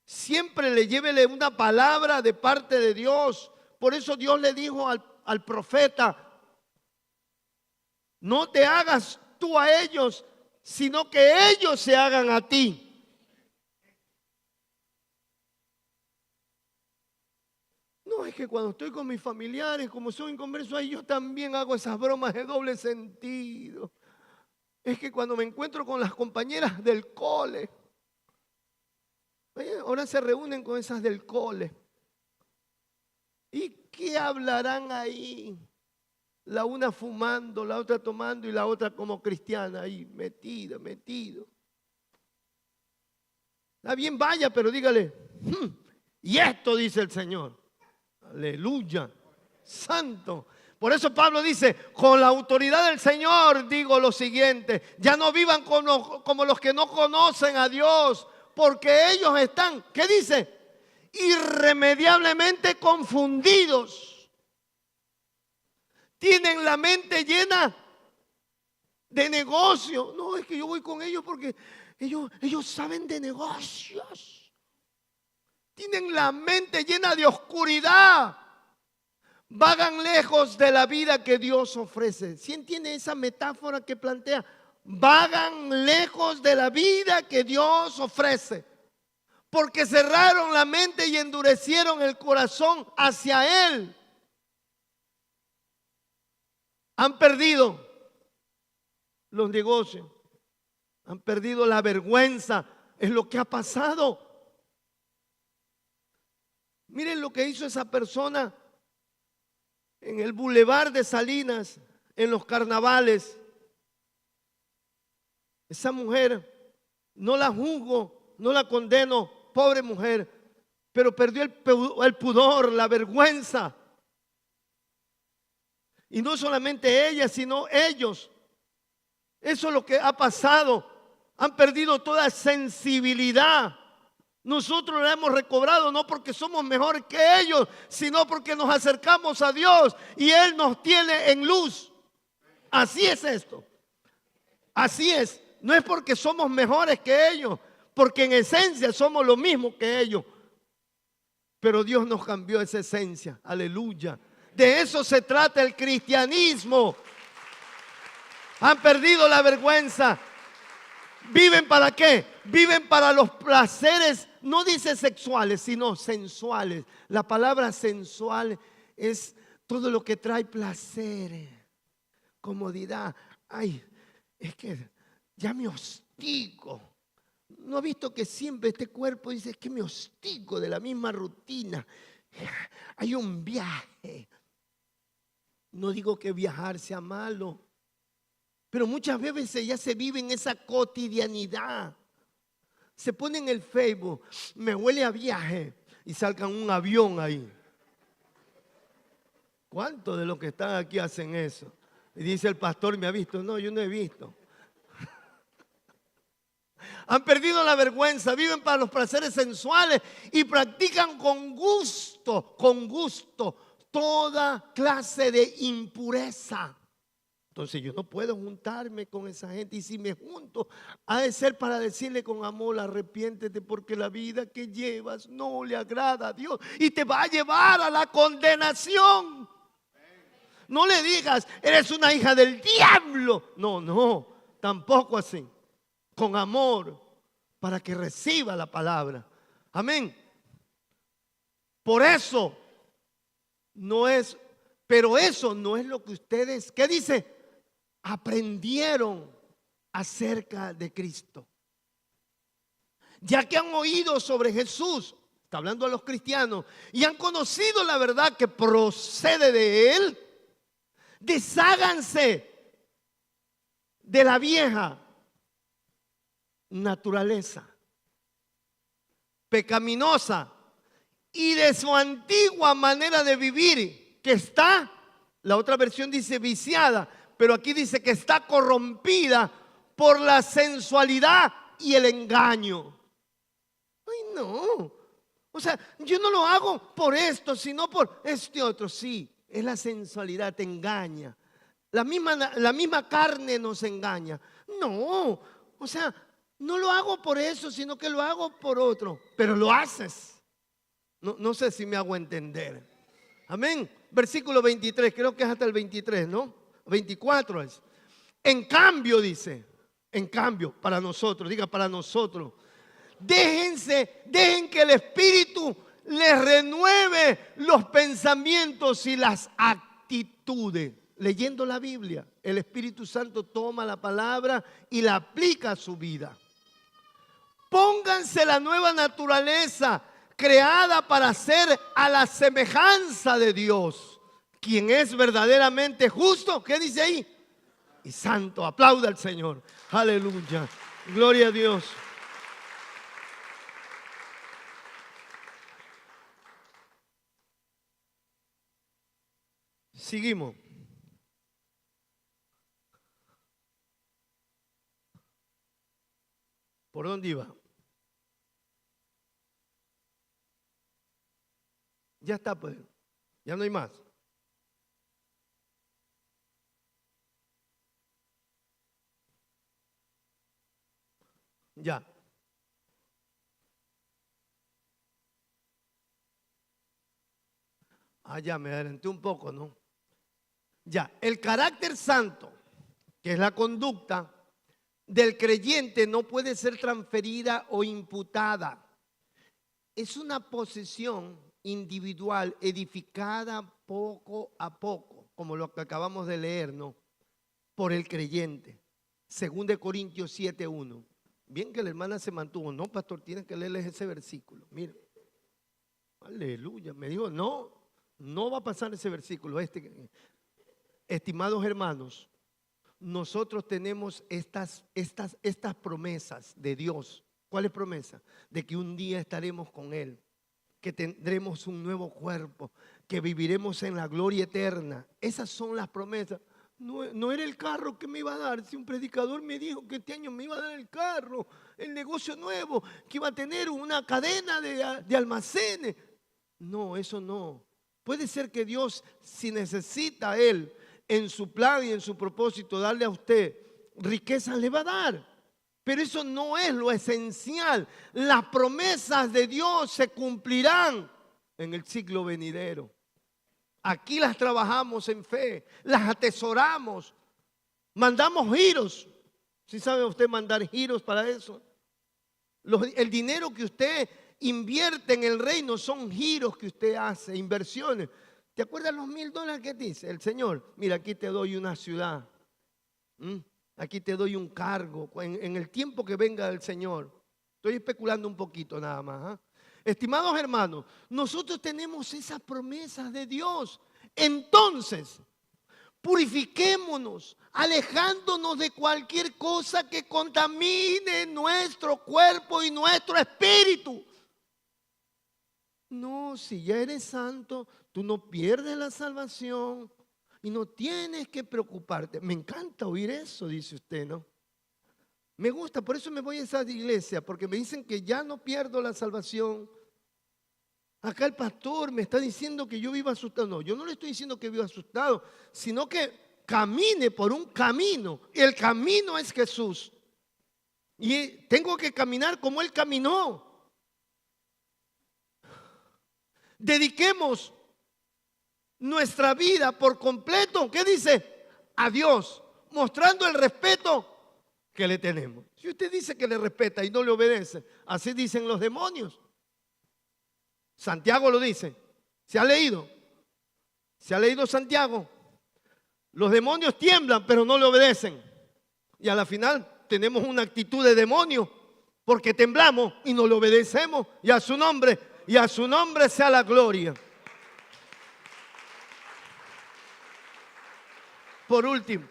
Siempre llévele una palabra de parte de Dios. Por eso Dios le dijo al profeta, no te hagas tú a ellos, sino que ellos se hagan a ti. No, es que cuando estoy con mis familiares, como soy inconverso, ahí yo también hago esas bromas de doble sentido. Es que cuando me encuentro con las compañeras del cole, ahora se reúnen con esas del cole. ¿Y qué hablarán ahí? La una fumando, la otra tomando y la otra como cristiana ahí, metido. Está bien, vaya, pero dígale, y esto dice el Señor. Aleluya, santo. Por eso Pablo dice, con la autoridad del Señor digo lo siguiente, ya no vivan como los que no conocen a Dios, porque ellos están, ¿qué dice? Irremediablemente confundidos. Tienen la mente llena de negocio. No, es que yo voy con ellos porque ellos saben de negocios. Tienen la mente llena de oscuridad. Vagan lejos de la vida que Dios ofrece. ¿Sí entiende esa metáfora que plantea? Vagan lejos de la vida que Dios ofrece. Porque cerraron la mente y endurecieron el corazón hacia Él. Han perdido los negocios. Han perdido la vergüenza. Es lo que ha pasado. Miren lo que hizo esa persona en el Boulevard de Salinas, en los carnavales. Esa mujer No la juzgo, no la condeno, pobre mujer, pero perdió el pudor, la vergüenza. Y no solamente ella, sino ellos. Eso es lo que ha pasado. Han perdido toda sensibilidad. Nosotros la hemos recobrado no porque somos mejores que ellos, sino porque nos acercamos a Dios y Él nos tiene en luz. Así es esto. Así es. No es porque somos mejores que ellos, porque en esencia somos lo mismo que ellos. Pero Dios nos cambió esa esencia. Aleluya. De eso se trata el cristianismo. Han perdido la vergüenza. ¿Viven para qué? Viven para los placeres, no dice sexuales, sino sensuales. La palabra sensual es todo lo que trae placeres, comodidad. Ay, es que ya me hostigo. ¿No ha visto que siempre este cuerpo dice que me hostigo de la misma rutina? Hay un viaje. No digo que viajar sea malo, pero muchas veces ya se vive en esa cotidianidad. Se pone en el Facebook, me huele a viaje, y salgan un avión ahí. ¿Cuántos de los que están aquí hacen eso? Y dice el pastor, ¿me ha visto? No, yo no he visto. Han perdido la vergüenza, viven para los placeres sensuales y practican con gusto, toda clase de impureza. Entonces yo no puedo juntarme con esa gente, y si me junto, ha de ser para decirle con amor: arrepiéntete, porque la vida que llevas no le agrada a Dios y te va a llevar a la condenación. No le digas, eres una hija del diablo. No, tampoco así. Con amor, para que reciba la palabra. Amén. Por eso no es, pero eso no es lo que ustedes, ¿qué dice? Aprendieron acerca de Cristo. Ya que han oído sobre Jesús, está hablando a los cristianos, y han conocido la verdad que procede de Él, desháganse de la vieja naturaleza pecaminosa y de su antigua manera de vivir, que está, la otra versión dice viciada, pero aquí dice que está corrompida por la sensualidad y el engaño. Ay, no. O sea, yo no lo hago por esto, sino por este otro. Sí, es la sensualidad, te engaña. La misma carne nos engaña. No, o sea, no lo hago por eso, sino que lo hago por otro. Pero lo haces. No sé si me hago entender. Amén. Versículo 23, creo que es hasta el 23, ¿no? 24 es. En cambio, dice, en cambio, para nosotros, diga para nosotros, dejen que el Espíritu les renueve los pensamientos y las actitudes. Leyendo la Biblia, el Espíritu Santo toma la palabra y la aplica a su vida. Pónganse la nueva naturaleza creada para ser a la semejanza de Dios, quien es verdaderamente justo. ¿Qué dice ahí? Y santo. Aplauda al Señor. Aleluya. Gloria a Dios. Seguimos. ¿Por dónde iba? Ya está, pues. Ya no hay más. Ya. Ya me adelanté un poco, ¿no? Ya, el carácter santo, que es la conducta del creyente, no puede ser transferida o imputada. Es una posesión individual edificada poco a poco, como lo que acabamos de leer, ¿no? Por el creyente. 2 Corintios 7:1. Bien que la hermana se mantuvo. No, pastor, tienes que leerles ese versículo. Mira. Aleluya. Me dijo, no va a pasar ese versículo. Estimados hermanos, nosotros tenemos estas promesas de Dios. ¿Cuál es promesa? De que un día estaremos con Él, que tendremos un nuevo cuerpo, que viviremos en la gloria eterna. Esas son las promesas. No era el carro que me iba a dar. Si un predicador me dijo que este año me iba a dar el carro, el negocio nuevo, que iba a tener una cadena de almacenes. No, eso no. Puede ser que Dios, si necesita a Él en su plan y en su propósito darle a usted riqueza, le va a dar. Pero eso no es lo esencial. Las promesas de Dios se cumplirán en el siglo venidero. Aquí las trabajamos en fe, las atesoramos, mandamos giros. ¿Sí sabe usted mandar giros para eso? El dinero que usted invierte en el reino son giros que usted hace, inversiones. ¿Te acuerdas los $1000 que dice el Señor? Mira, aquí te doy una ciudad. Aquí te doy un cargo en el tiempo que venga el Señor. Estoy especulando un poquito nada más. Estimados hermanos, nosotros tenemos esas promesas de Dios. Entonces, purifiquémonos, alejándonos de cualquier cosa que contamine nuestro cuerpo y nuestro espíritu. No, si ya eres santo, tú no pierdes la salvación. Y no tienes que preocuparte. Me encanta oír eso, dice usted, ¿no? Me gusta, por eso me voy a esa iglesia, porque me dicen que ya no pierdo la salvación. Acá el pastor me está diciendo que yo vivo asustado. No, yo no le estoy diciendo que vivo asustado, sino que camine por un camino. Y el camino es Jesús. Y tengo que caminar como Él caminó. Dediquemos nuestra vida por completo, ¿qué dice? A Dios, mostrando el respeto que le tenemos. Si usted dice que le respeta y no le obedece, así dicen los demonios. Santiago lo dice. ¿Se ha leído? ¿Se ha leído Santiago? Los demonios tiemblan, pero no le obedecen. Y a la final tenemos una actitud de demonio, porque temblamos y no le obedecemos. Y a su nombre sea la gloria. Por último,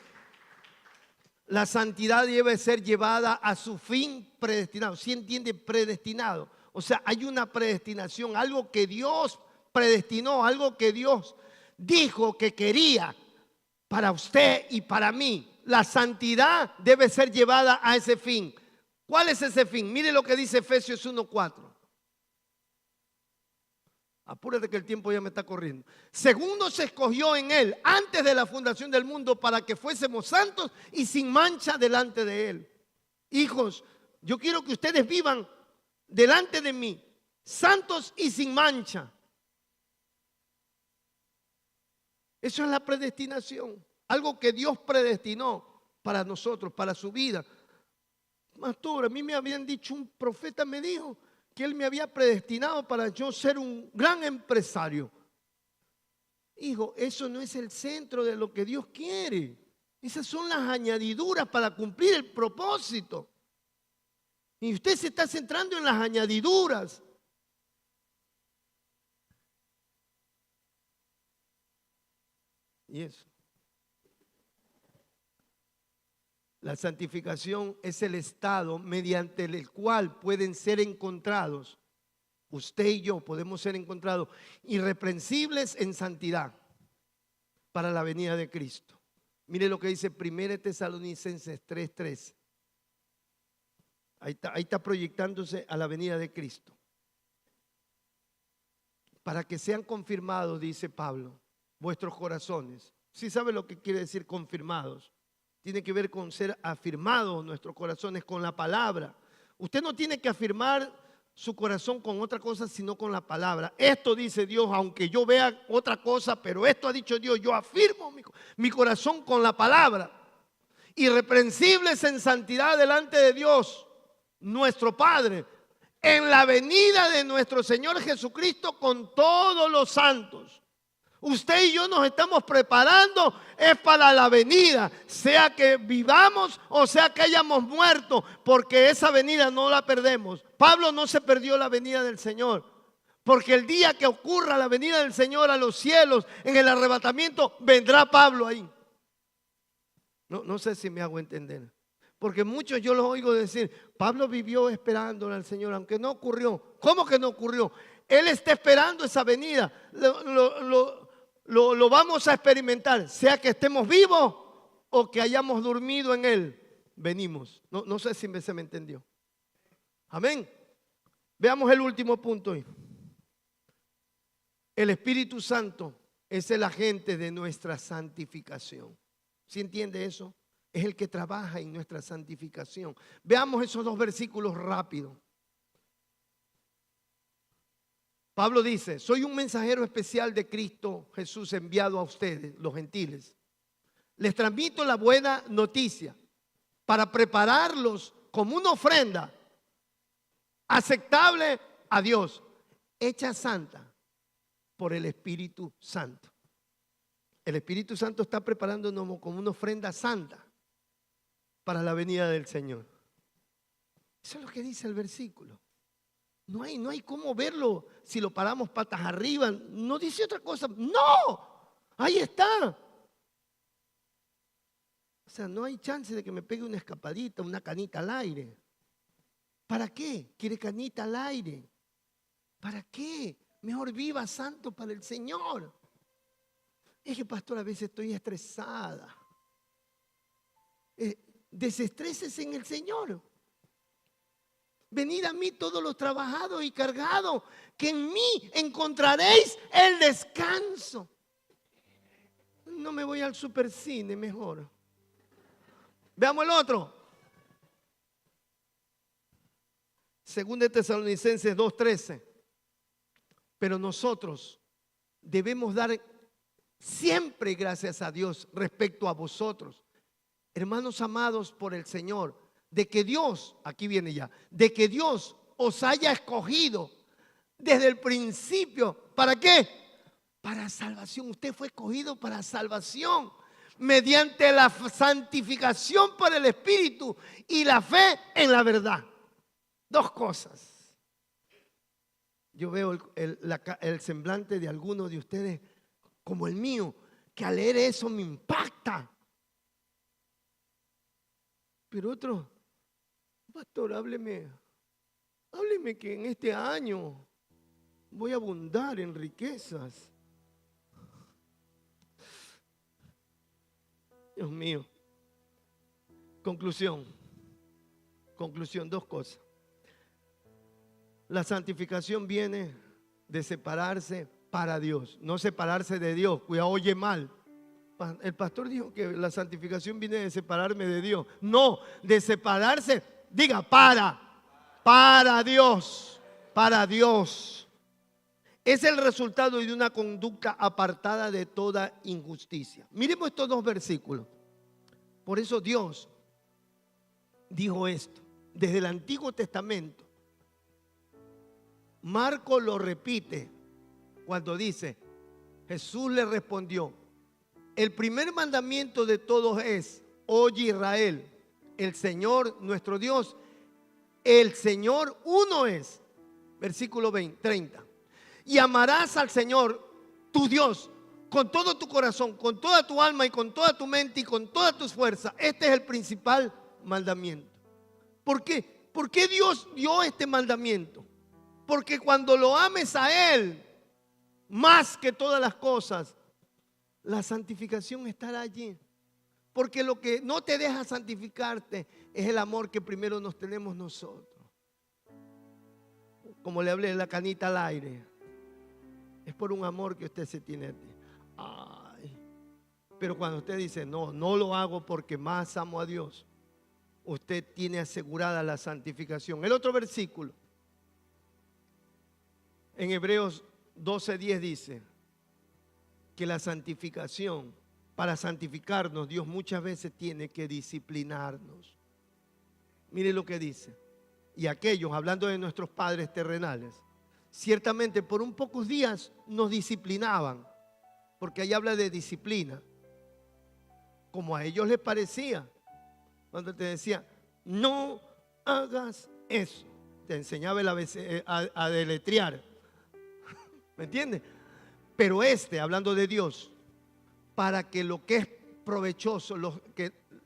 la santidad debe ser llevada a su fin predestinado. ¿Sí entiende? Predestinado. O sea, hay una predestinación, algo que Dios predestinó, algo que Dios dijo que quería para usted y para mí. La santidad debe ser llevada a ese fin. ¿Cuál es ese fin? Mire lo que dice Efesios 1:4. Apúrate que el tiempo ya me está corriendo. Según nos escogió en Él antes de la fundación del mundo para que fuésemos santos y sin mancha delante de Él. Hijos, yo quiero que ustedes vivan delante de mí, santos y sin mancha. Eso es la predestinación. Algo que Dios predestinó para nosotros, para su vida. Pastor, a mí me habían dicho, un profeta me dijo que Él me había predestinado para yo ser un gran empresario. Hijo, eso no es el centro de lo que Dios quiere. Esas son las añadiduras para cumplir el propósito. Y usted se está centrando en las añadiduras. Y eso. La santificación es el estado mediante el cual pueden ser encontrados, usted y yo podemos ser encontrados irreprensibles en santidad para la venida de Cristo. Mire lo que dice 1 Tesalonicenses 3:3. Ahí está proyectándose a la venida de Cristo. Para que sean confirmados, dice Pablo, vuestros corazones. ¿Sí sabe lo que quiere decir confirmados? Tiene que ver con ser afirmados nuestros corazones con la palabra. Usted no tiene que afirmar su corazón con otra cosa, sino con la palabra. Esto dice Dios, aunque yo vea otra cosa, pero esto ha dicho Dios. Yo afirmo mi corazón con la palabra. Irreprensibles en santidad delante de Dios, nuestro Padre, en la venida de nuestro Señor Jesucristo con todos los santos. Usted y yo nos estamos preparando es para la venida, sea que vivamos o sea que hayamos muerto, porque esa venida no la perdemos. Pablo no se perdió la venida del Señor, porque el día que ocurra la venida del Señor a los cielos, en el arrebatamiento, vendrá Pablo ahí. No sé si me hago entender. Porque muchos yo los oigo decir, Pablo vivió esperando al Señor, aunque no ocurrió. ¿Cómo que no ocurrió? Él está esperando esa venida. Lo vamos a experimentar, sea que estemos vivos o que hayamos dormido en Él. Venimos. No sé si se me entendió. Amén. Veamos el último punto hoy. El Espíritu Santo es el agente de nuestra santificación. ¿Sí entiende eso? Es el que trabaja en nuestra santificación. Veamos esos dos versículos rápido. Pablo dice, soy un mensajero especial de Cristo Jesús enviado a ustedes, los gentiles. Les transmito la buena noticia para prepararlos como una ofrenda aceptable a Dios, hecha santa por el Espíritu Santo. El Espíritu Santo está preparándonos como una ofrenda santa para la venida del Señor. Eso es lo que dice el versículo. No hay cómo verlo si lo paramos patas arriba. No dice otra cosa. No, ahí está. O sea, no hay chance de que me pegue una escapadita, una canita al aire. ¿Para qué? ¿Quiere canita al aire? ¿Para qué? Mejor viva santo para el Señor. Es que, pastor, a veces estoy estresada. Desestréses en el Señor. Venid a mí todos los trabajados y cargados, que en mí encontraréis el descanso. No me voy al supercine, mejor. Veamos el otro. Segunda de Tesalonicenses 2:13. Pero nosotros debemos dar siempre gracias a Dios respecto a vosotros, hermanos amados por el Señor, de que Dios, aquí viene ya, de que Dios os haya escogido desde el principio. ¿Para qué? Para salvación. Usted fue escogido para salvación mediante la santificación por el Espíritu y la fe en la verdad. Dos cosas. Yo veo el semblante de algunos de ustedes como el mío, que al leer eso me impacta. Pero otro, pastor, hábleme que en este año voy a abundar en riquezas. Dios mío. Conclusión, dos cosas. La santificación viene de separarse para Dios, no separarse de Dios. Cuidado, oye mal. El pastor dijo que la santificación viene de separarme de Dios. No, de separarse, diga, para Dios, para Dios. Es el resultado de una conducta apartada de toda injusticia. Miremos estos dos versículos. Por eso Dios dijo esto desde el Antiguo Testamento. Marcos lo repite cuando dice, Jesús le respondió, el primer mandamiento de todos es, oye Israel, el Señor nuestro Dios, el Señor uno es. Versículo 30. Y amarás al Señor tu Dios con todo tu corazón, con toda tu alma y con toda tu mente y con todas tus fuerzas. Este es el principal mandamiento. ¿Por qué? ¿Por qué Dios dio este mandamiento? Porque cuando lo ames a Él, más que todas las cosas, la santificación estará allí. Porque lo que no te deja santificarte es el amor que primero nos tenemos nosotros. Como le hablé de la canita al aire. Es por un amor que usted se tiene a ti. Ay. Pero cuando usted dice, no lo hago porque más amo a Dios, usted tiene asegurada la santificación. El otro versículo, en Hebreos 12:10 dice que la santificación, para santificarnos, Dios muchas veces tiene que disciplinarnos. Mire lo que dice. Y aquellos, hablando de nuestros padres terrenales, ciertamente por un pocos días nos disciplinaban, porque ahí habla de disciplina, como a ellos les parecía. Cuando te decía, no hagas eso, te enseñaba a deletrear. ¿Me entiendes? Pero hablando de Dios, para que lo que es provechoso,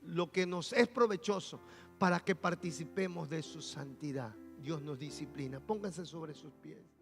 lo que nos es provechoso para que participemos de su santidad. Dios nos disciplina. Pónganse sobre sus pies.